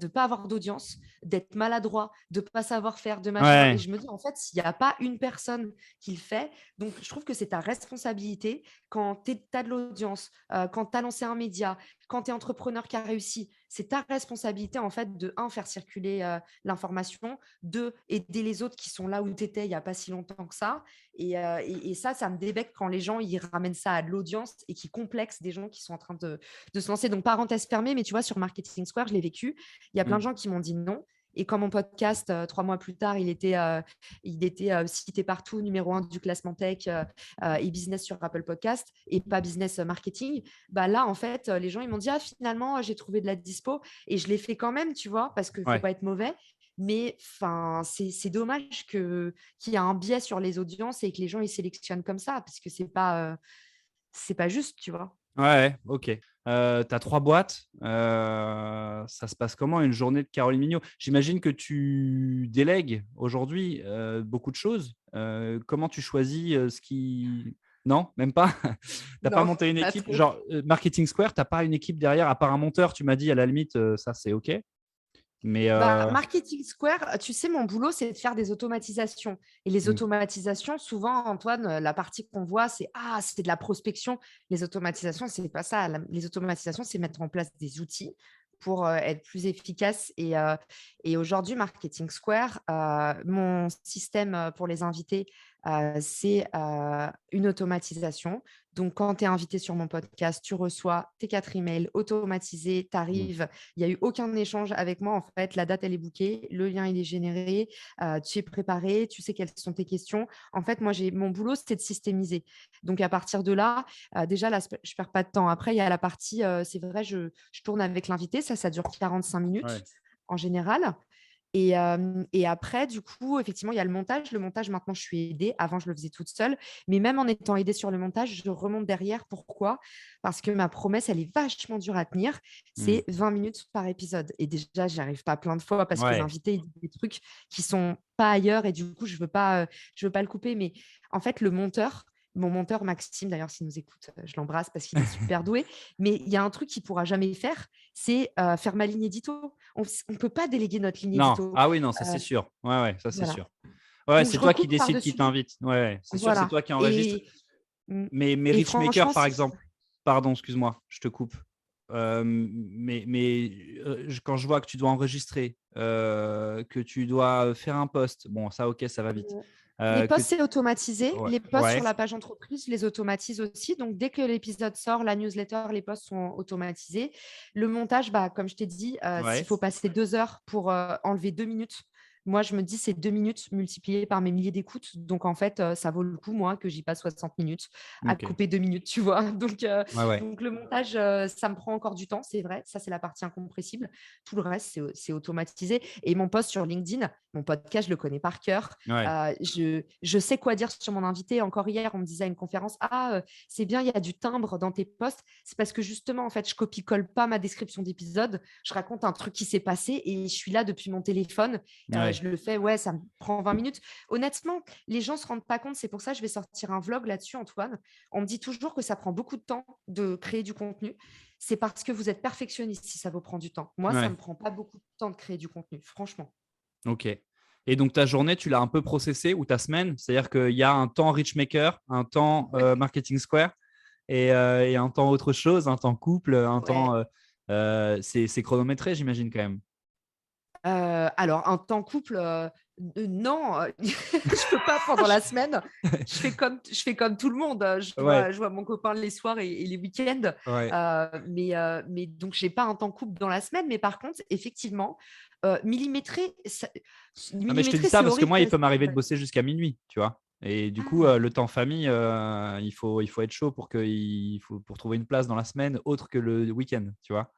pas avoir d'audience, d'être maladroit, de pas savoir faire, de machin. Et ouais, je me dis, en fait, s'il n'y a pas une personne qui le fait, donc je trouve que c'est ta responsabilité quand tu as de l'audience, quand tu as lancé un média, quand tu es entrepreneur qui a réussi, c'est ta responsabilité en fait de, un, faire circuler l'information, deux, aider les autres qui sont là où tu étais il n'y a pas si longtemps que ça. Et ça me débecte quand les gens ils ramènent ça à de l'audience et qui complexent des gens qui sont en train de se lancer. Donc, parenthèse fermée, mais tu vois, sur Marketing Square, je l'ai vécu. Il y a plein de mm, gens qui m'ont dit non. Et quand mon podcast, 3 mois plus tard, il était cité partout, numéro 1 du classement tech et business sur Apple Podcast et pas business marketing, bah là, en fait, les gens, ils m'ont dit, ah, finalement, j'ai trouvé de la dispo et je l'ai fait quand même, tu vois, parce qu'il ne faut ouais. pas être mauvais. Mais enfin, c'est dommage qu'il y ait un biais sur les audiences et que les gens, ils sélectionnent comme ça, parce que c'est pas juste, tu vois. Ouais, ok. Tu as 3 boîtes. Ça se passe comment une journée de Caroline Mignot? J'imagine que tu délègues aujourd'hui beaucoup de choses. Comment tu choisis ce qui… Non, même pas. T'as pas Non, monté une pas équipe. trop. Genre, Marketing Square, t'as pas une équipe derrière, à part un monteur, tu m'as dit, à la limite, ça c'est ok. Mais Bah, Marketing Square, tu sais, mon boulot, c'est de faire des automatisations. Et les hmm, automatisations, souvent, Antoine, la partie qu'on voit, c'est de la prospection. Les automatisations, c'est pas ça. Les automatisations, c'est mettre en place des outils pour être plus efficace. Et aujourd'hui, Marketing Square, mon système pour les invités, c'est une automatisation. Donc, quand tu es invité sur mon podcast, tu reçois tes 4 emails automatisés, tu hmm. arrives, il n'y a eu aucun échange avec moi. En fait, la date, elle est bookée, le lien, il est généré, tu es préparé, tu sais quelles sont tes questions. En fait, moi, mon boulot, c'était de systémiser. Donc, à partir de là, déjà, là, je ne perds pas de temps. Après, il y a la partie, c'est vrai, je tourne avec l'invité. Ça dure 45 minutes Ouais. en général. Et après, du coup, effectivement, il y a le montage. Le montage, maintenant, je suis aidée. Avant, je le faisais toute seule. Mais même en étant aidée sur le montage, je remonte derrière. Pourquoi? Parce que ma promesse, elle est vachement dure à tenir. Hmm. C'est 20 minutes par épisode. Et déjà, j'y arrive pas plein de fois parce que Ouais. l'invité, il dit des trucs qui sont pas ailleurs. Et du coup, je veux pas le couper. Mais en fait, mon monteur Maxime, d'ailleurs, s'il nous écoute, je l'embrasse parce qu'il est super doué. Mais il y a un truc qu'il pourra jamais faire, c'est faire ma ligne édito. On ne peut pas déléguer notre ligne Non. édito. Ah oui, non, ça c'est Euh, sûr. Ouais, ça c'est voilà. sûr. Ouais, Donc, c'est je toi qui recoupe décide qui par-dessus. t'invite. Ouais, c'est sûr, c'est Voilà. toi qui enregistre. Mm. Mais Et Richmaker, franchement, par exemple, pardon, excuse-moi, je te coupe. Quand je vois que tu dois enregistrer, que tu dois faire un post, bon, ça, ok, ça va vite. les Que posts, c'est automatisé. ouais, Les posts ouais, sur la page entreprise, je les automatise aussi. Donc, dès que l'épisode sort, la newsletter, les posts sont automatisés. Le montage, bah, comme je t'ai dit, s'il ouais, faut passer 2 heures pour enlever 2 minutes, moi, je me dis c'est 2 minutes multipliées par mes milliers d'écoutes. Donc, en fait, ça vaut le coup, moi, que j'y passe 60 minutes à ok, couper 2 minutes, tu vois. Donc, ouais, donc le montage, ça me prend encore du temps, c'est vrai. Ça, c'est la partie incompressible. Tout le reste, c'est automatisé. Et mon post sur LinkedIn, mon podcast, je le connais par cœur. ouais, Je sais quoi dire sur mon invité. Encore hier, on me disait à une conférence, ah, c'est bien, il y a du timbre dans tes posts. C'est parce que justement, en fait, je copie-colle pas ma description d'épisode. Je raconte un truc qui s'est passé et je suis là depuis mon téléphone. ouais. Je le fais, ouais, ça me prend 20 minutes. Honnêtement, les gens se rendent pas compte. C'est pour ça que je vais sortir un vlog là-dessus, Antoine. On me dit toujours que ça prend beaucoup de temps de créer du contenu. C'est parce que vous êtes perfectionniste si ça vous prend du temps. Moi, ça Ouais. me prend pas beaucoup de temps de créer du contenu, franchement. Ok. Et donc ta journée, tu l'as un peu processée ou ta semaine? C'est-à-dire qu'il y a un temps Richmaker, un temps Marketing Square et un temps autre chose, un temps couple, un temps. Ouais. C'est chronométré, j'imagine quand même. Alors, un temps couple, Non, je peux pas pendant la semaine. Je fais comme tout le monde. Ouais, Je vois mon copain les soirs et les week-ends. ouais. Mais donc, j'ai pas un temps couple dans la semaine. Mais par contre, effectivement, millimétrer, Non, mais je te dis ça c'est parce que horrible. moi, il peut m'arriver de bosser jusqu'à minuit, tu vois. Et du coup, Ah, le temps famille, il faut être chaud pour trouver une place dans la semaine autre que le week-end, tu vois.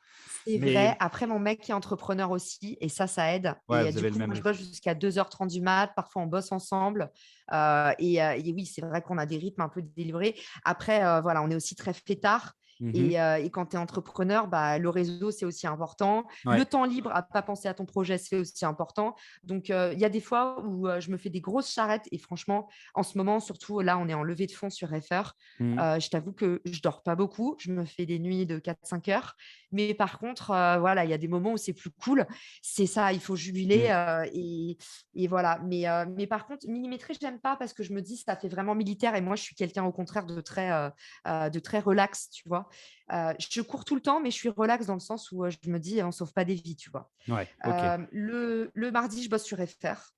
c'est Mais vrai. Après, mon mec qui est entrepreneur aussi, et ça aide. ouais, Et vous du avez le coup, même moi, je rythme. bosse jusqu'à 2h30 du mat. Parfois, on bosse ensemble. Et oui, c'est vrai qu'on a des rythmes un peu délivrés. Après, voilà, on est aussi très fêtard. Mhm. Et quand tu es entrepreneur, bah, le réseau, c'est aussi important. Le Ouais. temps libre à pas penser à ton projet, c'est aussi important. Donc, il y a des fois où je me fais des grosses charrettes. Et franchement, en ce moment, surtout là, on est en levée de fonds sur FR. Mhm. Je t'avoue que je dors pas beaucoup. Je me fais des nuits de 4-5 heures. Mais par contre, voilà, il y a des moments où c'est plus cool. C'est ça, il faut jubiler. Mhm. Et voilà. Mais par contre, millimétrer, je n'aime pas parce que je me dis, ça fait vraiment militaire. Et moi, je suis quelqu'un, au contraire, de très relax, tu vois. Je cours tout le temps, mais je suis relax dans le sens où je me dis, on ne sauve pas des vies, tu vois. Ouais, ok. Le mardi, je bosse sur FR.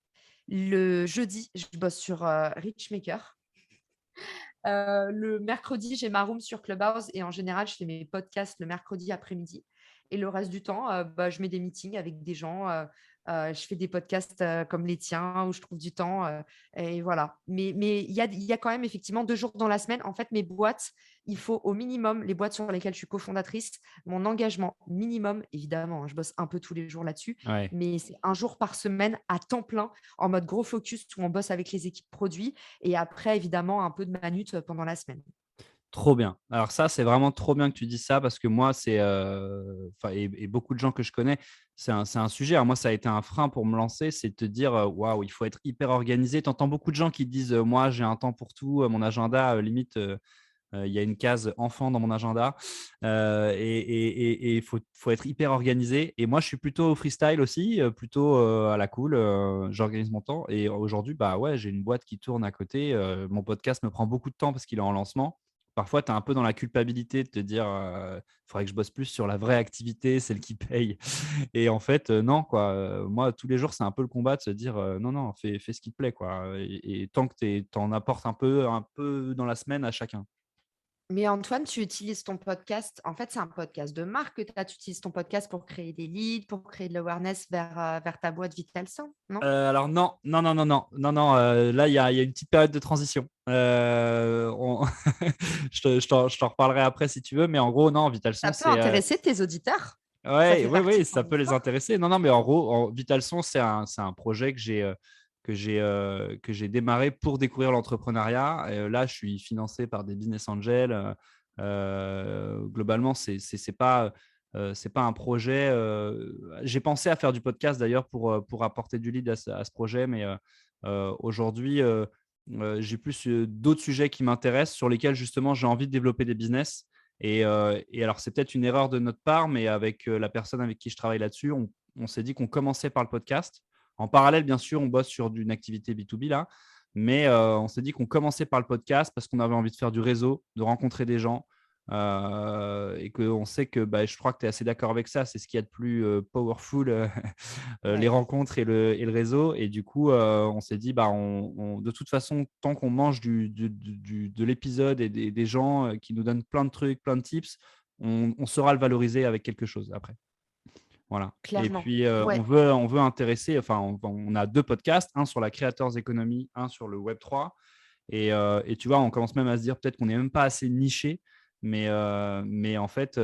Le jeudi, je bosse sur Richmaker. Le mercredi, j'ai ma room sur Clubhouse et en général, je fais mes podcasts le mercredi après-midi. Et le reste du temps, bah, je mets des meetings avec des gens. Je fais des podcasts comme les tiens où je trouve du temps. Et voilà. Mais il y a quand même effectivement 2 jours dans la semaine. En fait, mes boîtes, il faut au minimum, les boîtes sur lesquelles je suis cofondatrice, mon engagement minimum, évidemment, hein, je bosse un peu tous les jours là-dessus, Ouais. mais c'est un jour par semaine à temps plein en mode gros focus où on bosse avec les équipes produits et après, évidemment, un peu de manute pendant la semaine. Trop bien. Alors ça, c'est vraiment trop bien que tu dises ça parce que moi, c'est, enfin, et beaucoup de gens que je connais, c'est un sujet. Alors moi, ça a été un frein pour me lancer, c'est de te dire, waouh, il faut être hyper organisé. Tu entends beaucoup de gens qui te disent, moi, j'ai un temps pour tout, mon agenda, limite, il y a une case enfant dans mon agenda, et il faut être hyper organisé. Et moi, je suis plutôt freestyle aussi, plutôt à la cool. J'organise mon temps. Et aujourd'hui, bah ouais, j'ai une boîte qui tourne à côté. Mon podcast me prend beaucoup de temps parce qu'il est en lancement. Parfois, tu es un peu dans la culpabilité de te dire, il faudrait que je bosse plus sur la vraie activité, celle qui paye. Et en fait, non, quoi. Moi, tous les jours, c'est un peu le combat de se dire, non, non, fais ce qui te plaît, quoi. Et tant que tu en apportes un peu dans la semaine à chacun. Mais Antoine, tu utilises ton podcast. En fait, c'est un podcast de marque que tu as. Tu utilises ton podcast pour créer des leads, pour créer de l'awareness vers ta boîte Vital 100, non? Alors non, non, non, non, non, non, non. Là, il y a une petite période de transition. Je t'en reparlerai après si tu veux, mais en gros, non, Ça Vitalson, peut c'est intéresser tes auditeurs. Ça ouais, fait ouais, partie ouais, de ça ton peut les histoire. intéresser. Non, non, mais en gros, Vitalson, c'est un projet que j'ai démarré pour découvrir l'entrepreneuriat. Là, je suis financé par des business angels. Globalement, c'est pas un projet. J'ai pensé à faire du podcast d'ailleurs pour apporter du lead à ce projet, mais aujourd'hui, j'ai plus d'autres sujets qui m'intéressent sur lesquels justement j'ai envie de développer des business. Et alors, c'est peut-être une erreur de notre part, mais avec la personne avec qui je travaille là-dessus, on s'est dit qu'on commençait par le podcast. En parallèle, bien sûr, on bosse sur une activité B2B là, mais on s'est dit qu'on commençait par le podcast parce qu'on avait envie de faire du réseau, de rencontrer des gens, et qu'on sait que, bah, je crois que tu es assez d'accord avec ça, c'est ce qu'il y a de plus powerful, les Ouais, rencontres et le réseau. Et du coup, on s'est dit, bah, de toute façon, tant qu'on mange de l'épisode et des gens qui nous donnent plein de trucs, plein de tips, on saura le valoriser avec quelque chose après. Voilà. Et clairement. puis, on Ouais. veut intéresser, enfin, on a deux podcasts, un sur la Creators Economy, un sur le Web3. Et tu vois, on commence même à se dire peut-être qu'on n'est même pas assez niché, mais en fait,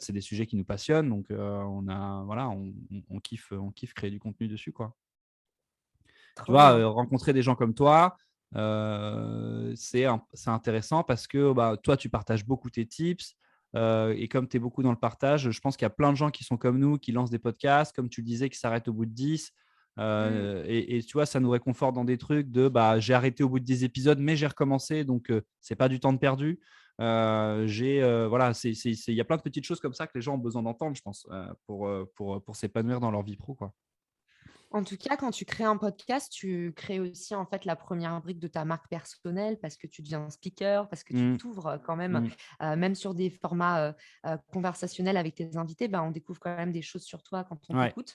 c'est des sujets qui nous passionnent. Donc, voilà, on kiffe créer du contenu dessus, quoi. Tu Trop vois, bien. rencontrer des gens comme toi, c'est intéressant parce que bah, toi, tu partages beaucoup tes tips. Et comme tu es beaucoup dans le partage, je pense qu'il y a plein de gens qui sont comme nous, qui lancent des podcasts, comme tu le disais, qui s'arrêtent au bout de 10. Mm. Et tu vois, ça nous réconforte dans des trucs de bah, j'ai arrêté au bout de 10 épisodes, mais j'ai recommencé, donc c'est pas du temps de perdu. Voilà, il y a plein de petites choses comme ça que les gens ont besoin d'entendre, je pense, pour s'épanouir dans leur vie pro, quoi. En tout cas, quand tu crées un podcast, tu crées aussi en fait la première brique de ta marque personnelle parce que tu deviens speaker, parce que tu Mm, t'ouvres quand même, mm. même sur des formats conversationnels avec tes invités, ben, on découvre quand même des choses sur toi quand on Ouais. t'écoute.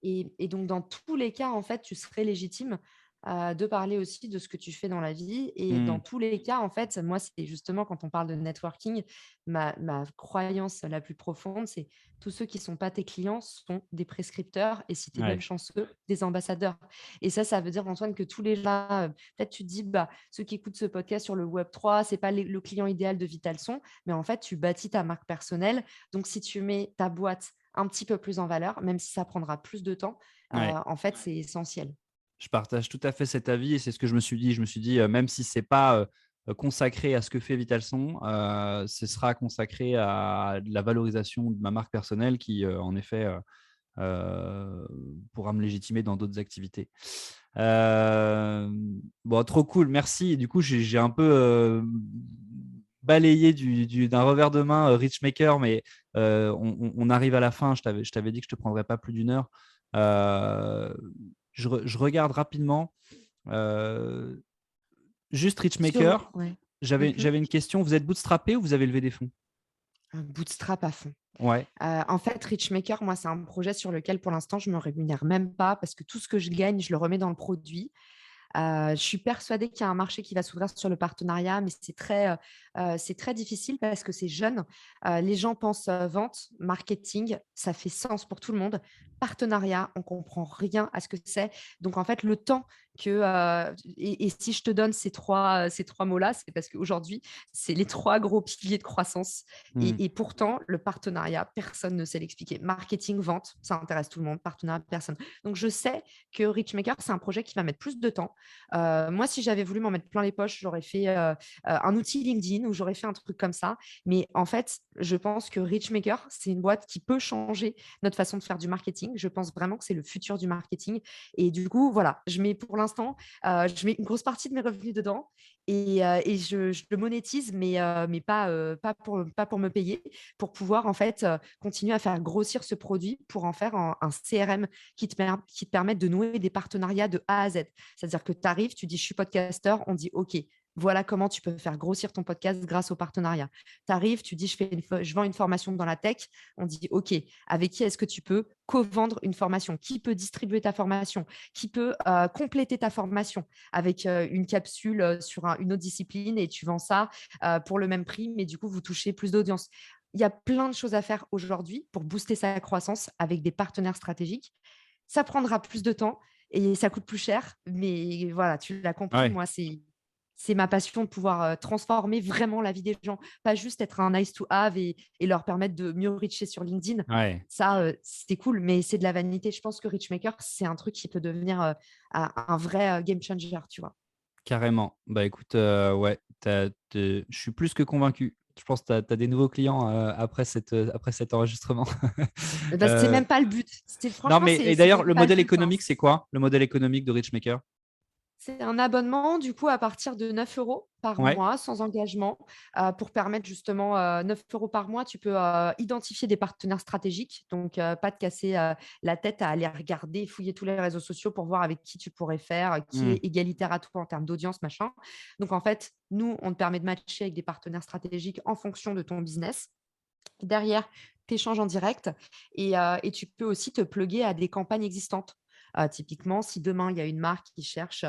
Et donc, dans tous les cas, en fait, tu serais légitime de parler aussi de ce que tu fais dans la vie. Et dans Mmh. tous les cas, en fait, moi, c'est justement quand on parle de networking, ma croyance la plus profonde, c'est tous ceux qui ne sont pas tes clients sont des prescripteurs et si tu es même Ouais, chanceux, des ambassadeurs. Et ça veut dire, Antoine, que tous les gens, peut-être tu te dis, bah, ceux qui écoutent ce podcast sur le Web3, ce n'est pas le client idéal de Vitalson, mais en fait, tu bâtis ta marque personnelle. Donc, si tu mets ta boîte un petit peu plus en valeur, même si ça prendra plus de temps, ouais. en fait, c'est essentiel. Je partage tout à fait cet avis et c'est ce que je me suis dit. Je me suis dit, même si ce n'est pas consacré à ce que fait Vitalson, ce sera consacré à de la valorisation de ma marque personnelle qui, en effet, euh, pourra me légitimer dans d'autres activités. Bon, trop cool, merci. Et du coup, j'ai un peu balayé d'un revers de main Richmaker, mais on arrive à la fin. Je t'avais dit que je ne te prendrais pas plus d'une heure. Euh, je regarde rapidement. Euh, Juste Richmaker, Ouais. j'avais une question. Vous êtes bootstrappé ou vous avez levé des fonds? Un bootstrap à fond. Ouais. En fait, Richmaker, moi, c'est un projet sur lequel, pour l'instant, je ne me rémunère même pas parce que tout ce que je gagne, je le remets dans le produit. Je suis persuadée qu'il y a un marché qui va s'ouvrir sur le partenariat, mais c'est très difficile parce que c'est jeune. Les gens pensent vente, marketing, ça fait sens pour tout le monde. Partenariat, on comprend rien à ce que c'est. Donc, en fait, le temps et si je te donne ces trois mots-là, c'est parce qu'aujourd'hui, c'est les trois gros piliers de croissance. Hmm. Et pourtant, le partenariat, personne ne sait l'expliquer. Marketing, vente, ça intéresse tout le monde. Partenariat, personne. Donc, je sais que Richmaker, c'est un projet qui va mettre plus de temps. Moi, si j'avais voulu m'en mettre plein les poches, j'aurais fait un outil LinkedIn ou j'aurais fait un truc comme ça. Mais en fait, je pense que Richmaker, c'est une boîte qui peut changer notre façon de faire du marketing. Je pense vraiment que c'est le futur du marketing. Et du coup, voilà, je mets pour l'instant, je mets une grosse partie de mes revenus dedans et je le monétise, mais pas pour me payer, pour pouvoir en fait continuer à faire grossir ce produit pour en faire un CRM qui te permette de nouer des partenariats de A à Z. C'est-à-dire que tu arrives, tu dis je suis podcasteur, on dit OK, voilà comment tu peux faire grossir ton podcast grâce au partenariat. Tu arrives, tu dis je vends une formation dans la tech, on dit OK, avec qui est-ce que tu peux co-vendre une formation? Qui peut distribuer ta formation? Qui peut compléter ta formation avec une capsule sur une autre discipline et tu vends ça pour le même prix, mais du coup, vous touchez plus d'audience. Il y a plein de choses à faire aujourd'hui pour booster sa croissance avec des partenaires stratégiques. Ça prendra plus de temps et ça coûte plus cher. Mais voilà, tu l'as compris, Ouais. moi, c'est ma passion de pouvoir transformer vraiment la vie des gens, pas juste être un nice to have et leur permettre de mieux reacher sur LinkedIn. Ouais. Ça, c'est cool, mais c'est de la vanité. Je pense que Richmaker, c'est un truc qui peut devenir un vrai game changer, tu vois. Carrément. Bah écoute, ouais, je suis plus que convaincu. Je pense que tu as des nouveaux clients après cet enregistrement. Bah, c'était Euh, même pas le but. non, Franchement, mais et c'est d'ailleurs, même le pas le modèle but, hein. économique, c'est quoi? Le modèle économique de Richmaker? C'est un abonnement, du coup, à partir de 9 euros par Ouais. mois, sans engagement, pour permettre justement 9 euros par mois, tu peux identifier des partenaires stratégiques. Donc, pas te casser la tête à aller regarder, fouiller tous les réseaux sociaux pour voir avec qui tu pourrais faire, qui Hmm. est égalitaire à toi en termes d'audience, machin. Donc, en fait, nous, on te permet de matcher avec des partenaires stratégiques en fonction de ton business. Derrière, tu échanges en direct et tu peux aussi te plugger à des campagnes existantes. Typiquement, si demain, il y a une marque qui cherche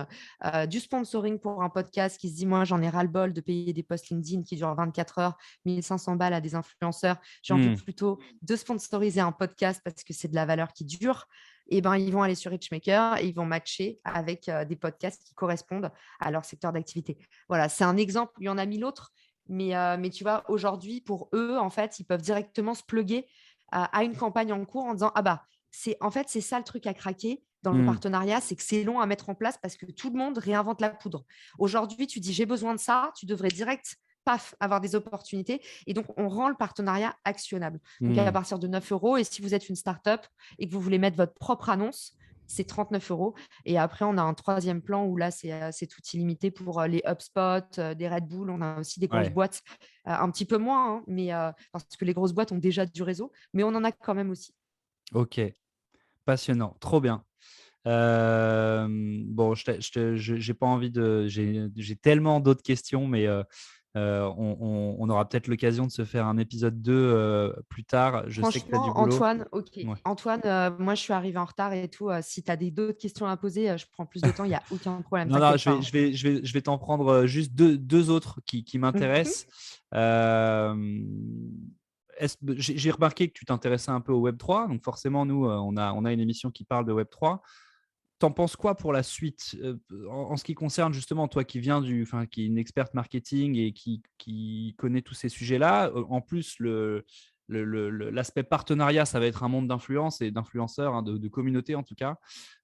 du sponsoring pour un podcast, qui se dit, moi, j'en ai ras-le-bol de payer des posts LinkedIn qui durent 24 heures, 1500 balles à des influenceurs, j'ai envie Hmm. plutôt de sponsoriser un podcast parce que c'est de la valeur qui dure, et ben, ils vont aller sur Richmaker et ils vont matcher avec des podcasts qui correspondent à leur secteur d'activité. Voilà, c'est un exemple, il y en a mille autres. Mais tu vois, aujourd'hui, pour eux, en fait, ils peuvent directement se plugger à une campagne en cours en disant, ah bah, en fait, c'est ça le truc à craquer dans le Hmm. partenariat, c'est que c'est long à mettre en place parce que tout le monde réinvente la poudre. Aujourd'hui, tu dis, j'ai besoin de ça, tu devrais direct, paf, avoir des opportunités. Et donc, on rend le partenariat actionnable. Donc, à Hmm. partir de 9 euros, et si vous êtes une startup et que vous voulez mettre votre propre annonce, c'est 39 euros. Et après, on a un troisième plan où là, c'est tout illimité pour les HubSpot, des Red Bull. On a aussi des grosses Ouais. boîtes, un petit peu moins, hein, mais parce que les grosses boîtes ont déjà du réseau, mais on en a quand même aussi. Ok. Passionnant. Trop bien. Bon, j'ai pas envie de. J'ai tellement d'autres questions, mais On aura peut-être l'occasion de se faire un épisode 2 plus tard. Je sais que tu as du Franchement, boulot. Antoine, ok. Ouais. Antoine, moi, je suis arrivée en retard et tout. Si tu as d'autres questions à poser, je prends plus de temps. Il n'y a aucun problème. Non, T'inquiète pas, hein. je vais t'en prendre juste deux autres qui Mhm. m'intéressent. Euh, j'ai remarqué que tu t'intéressais un peu au Web3. Donc forcément, nous, on a une émission qui parle de Web3. T'en penses quoi pour la suite en ce qui concerne justement toi qui qui est une experte marketing et qui connaît tous ces sujets-là. En plus, l'aspect partenariat, ça va être un monde d'influence et d'influenceurs, hein, de communauté en tout cas.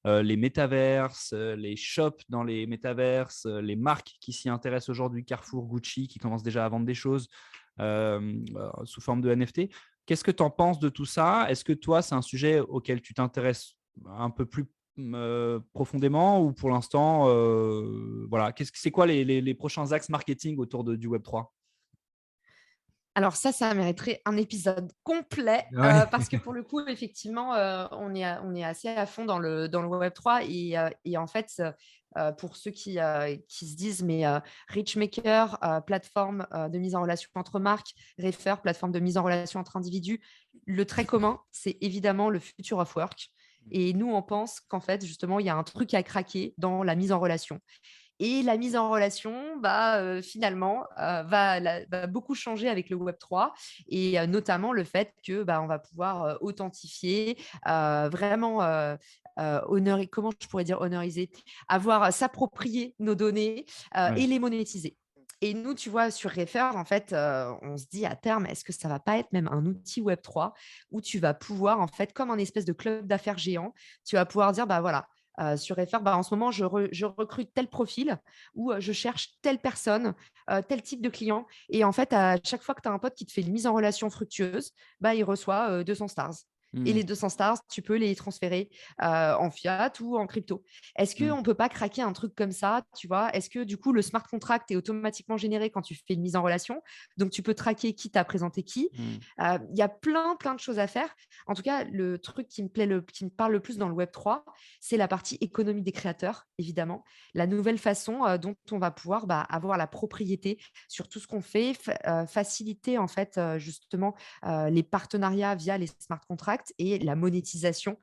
Les métaverses, les shops dans les métaverses, les marques qui s'y intéressent aujourd'hui, Carrefour, Gucci, qui commencent déjà à vendre des choses sous forme de NFT. Qu'est-ce que tu en penses de tout ça? Est-ce que toi, c'est un sujet auquel tu t'intéresses un peu plus profondément ou pour l'instant, voilà, c'est quoi les prochains axes marketing autour du Web3? Alors ça mériterait un épisode complet Ouais. parce que pour le coup, effectivement, on est assez à fond dans le Web3 et en fait, pour ceux qui se disent, mais Richmaker, plateforme de mise en relation entre marques, Refer, plateforme de mise en relation entre individus, le trait commun, c'est évidemment le future of work. Et nous, on pense qu'en fait, justement, il y a un truc à craquer dans la mise en relation. Et la mise en relation, finalement, va beaucoup changer avec le Web3 et notamment le fait que on va pouvoir authentifier, vraiment comment je pourrais dire honoriser, s'approprier nos données Ouais. et les monétiser. Et nous, tu vois, sur Refer, en fait, on se dit à terme, est-ce que ça va pas être même un outil Web3 où tu vas pouvoir, en fait, comme un espèce de club d'affaires géant, tu vas pouvoir dire, voilà, sur FR, en ce moment, je recrute tel profil ou je cherche telle personne, tel type de client. Et en fait, à chaque fois que tu as un pote qui te fait une mise en relation fructueuse, il reçoit 200 stars. Et Hmm. les 200 stars, tu peux les transférer en fiat ou en crypto. Est-ce Hmm. qu'on ne peut pas craquer un truc comme ça, tu vois? Est-ce que du coup, le smart contract est automatiquement généré quand tu fais une mise en relation? Donc, tu peux traquer qui t'a présenté qui. Hmm. Il y a plein de choses à faire. En tout cas, le truc qui me parle le plus dans le Web3, c'est la partie économie des créateurs, évidemment. La nouvelle façon dont on va pouvoir avoir la propriété sur tout ce qu'on fait, faciliter en fait justement les partenariats via les smart contracts et la monétisation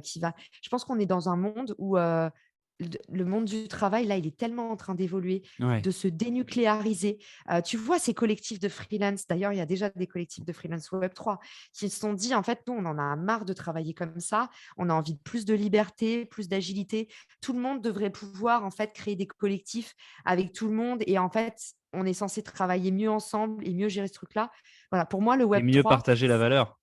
qui va. Je pense qu'on est dans un monde où le monde du travail, là, il est tellement en train d'évoluer, Ouais. de se dénucléariser. Tu vois ces collectifs de freelance, d'ailleurs, il y a déjà des collectifs de freelance Web3 qui se sont dit, en fait, nous, on en a marre de travailler comme ça, on a envie de plus de liberté, plus d'agilité. Tout le monde devrait pouvoir, en fait, créer des collectifs avec tout le monde et en fait, on est censé travailler mieux ensemble et mieux gérer ce truc-là. Voilà, pour moi, le Et mieux Web3, partager la valeur.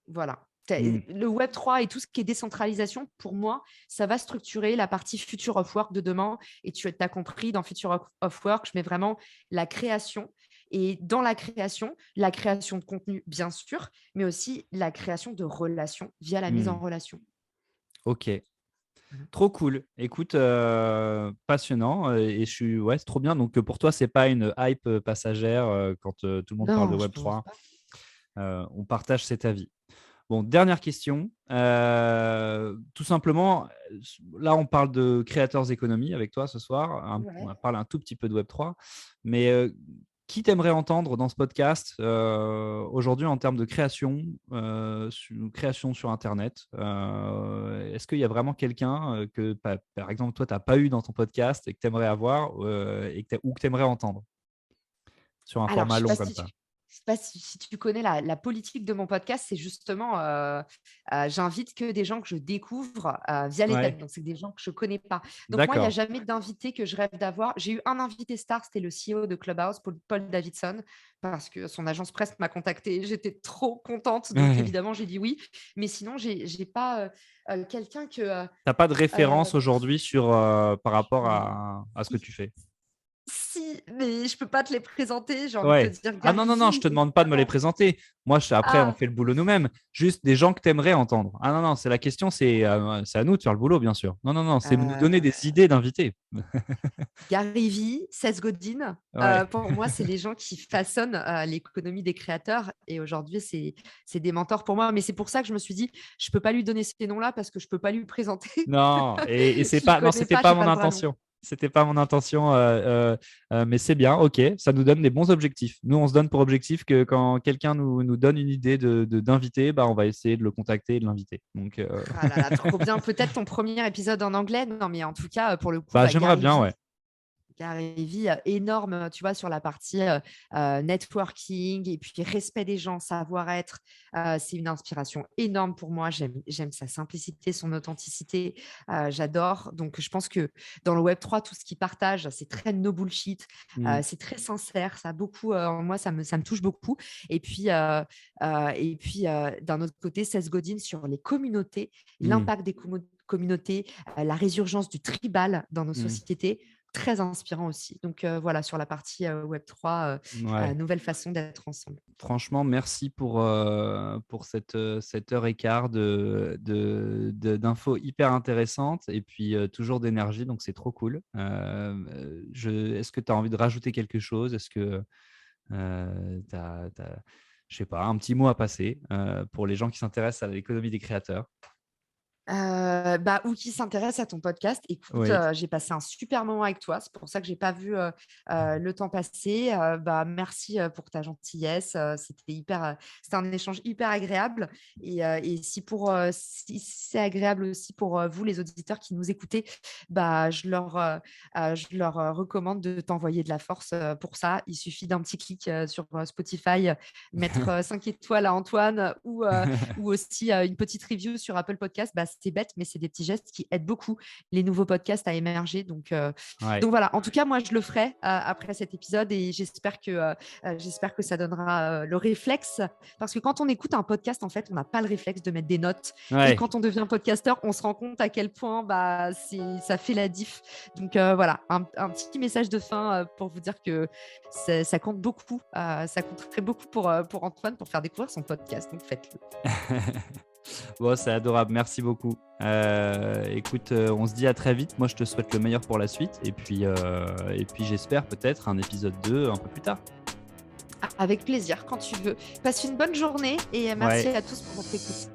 voilà. Hmm. Le Web3 et tout ce qui est décentralisation, pour moi, ça va structurer la partie Future of Work de demain. Et tu as compris, dans Future of Work, je mets vraiment la création. Et dans la création de contenu, bien sûr, mais aussi la création de relations via la mise en Hmm. relation. Ok. Voilà. Trop cool. Écoute, passionnant. Et ouais, c'est trop bien. Donc, pour toi, c'est pas une hype passagère quand tout le monde parle de Non, je pense Web3. pas. On partage cet avis. Bon, dernière question. Tout simplement, là, on parle de Creators Economy avec toi ce soir. On Ouais. a parlé un tout petit peu de Web3. Mais qui t'aimerais entendre dans ce podcast aujourd'hui en termes de création, création sur Internet? Est-ce qu'il y a vraiment quelqu'un que, par exemple, toi, tu n'as pas eu dans ton podcast et que tu aimerais avoir ou que tu aimerais entendre sur un Alors, format long comme ça? je sais pas si tu connais la politique de mon podcast, c'est justement, j'invite que des gens que je découvre via les thèmes. Ouais, Donc, c'est des gens que je connais pas. Donc, moi, il n'y a d'accord. jamais d'invité que je rêve d'avoir. J'ai eu un invité star, c'était le CEO de Clubhouse, Paul Davidson, parce que son agence presse m'a contacté. J'étais trop contente. Donc, Ouais. évidemment, j'ai dit oui. Mais sinon, j'ai pas quelqu'un que. T'as pas de Euh, référence aujourd'hui par rapport non. à ce que tu fais? Si, mais je peux pas te les présenter. J'ai envie de te Ouais. dire Ah non, Gary non, non, je Vee, te demande pas de me les évidemment. présenter. Moi, après, on Ah, fait le boulot nous-mêmes. Juste des gens que tu aimerais entendre. Ah non, non, c'est la question, c'est à nous de faire le boulot, bien sûr. Non, non, non, c'est nous donner euh, des idées d'invités. Gary Vee, Seth Godin, Ouais. pour moi, c'est les gens qui façonnent l'économie des créateurs. Et aujourd'hui, c'est des mentors pour moi. Mais c'est pour ça que je me suis dit, je ne peux pas lui donner ces noms-là parce que je ne peux pas lui présenter. Non, et c'est Je ne le pas, non, connais c'était pas, pas je n'ai mon pas le bras long. intention. C'était pas mon intention, mais c'est bien. OK, ça nous donne des bons objectifs. Nous, on se donne pour objectif que quand quelqu'un nous donne une idée d'inviter, on va essayer de le contacter et de l'inviter. Donc, Ah là là, trop bien. Peut-être ton premier épisode en anglais. Non, mais en tout cas, pour le coup, j'aimerais bien, ouais. Gary Vee, énorme, tu vois, sur la partie networking et puis respect des gens, savoir-être. C'est une inspiration énorme pour moi. J'aime sa simplicité, son authenticité. J'adore. Donc, je pense que dans le Web3, tout ce qu'il partage, c'est très no bullshit. C'est très sincère. Ça a beaucoup, moi, ça me touche beaucoup. Et puis d'un autre côté, Seth Godin sur les communautés, l'impact des communautés, la résurgence du tribal dans nos sociétés. Très inspirant aussi. Donc voilà, sur la partie Web3, nouvelle façon d'être ensemble. Franchement, merci pour cette heure et quart d'infos hyper intéressantes et puis toujours d'énergie, donc c'est trop cool. Est-ce que tu as envie de rajouter quelque chose? Est-ce que tu as, je sais pas, un petit mot à passer pour les gens qui s'intéressent à l'économie des créateurs? Ou qui s'intéresse à ton podcast. Écoute, j'ai passé un super moment avec toi. C'est pour ça que j'ai pas vu le temps passer. Merci pour ta gentillesse. C'était un échange hyper agréable. Et si c'est agréable aussi pour vous, les auditeurs qui nous écoutez, je leur recommande de t'envoyer de la force pour ça. Il suffit d'un petit clic sur Spotify, mettre 5 étoiles à Antoine ou aussi une petite review sur Apple Podcast. C'est bête, mais c'est des petits gestes qui aident beaucoup les nouveaux podcasts à émerger. Donc voilà, en tout cas, moi, je le ferai après cet épisode et j'espère que ça donnera le réflexe. Parce que quand on écoute un podcast, en fait, on n'a pas le réflexe de mettre des notes. Et quand on devient podcasteur, on se rend compte à quel point ça fait la diff. Donc voilà, un petit message de fin pour vous dire que ça compte beaucoup. Ça compterait beaucoup pour Antoine pour faire découvrir son podcast. Donc faites-le. Bon, c'est adorable, merci beaucoup. Écoute, on se dit à très vite. Moi, je te souhaite le meilleur pour la suite. Et puis j'espère peut-être un épisode 2 un peu plus tard. Avec plaisir, quand tu veux. Passe une bonne journée et merci à tous pour votre écoute.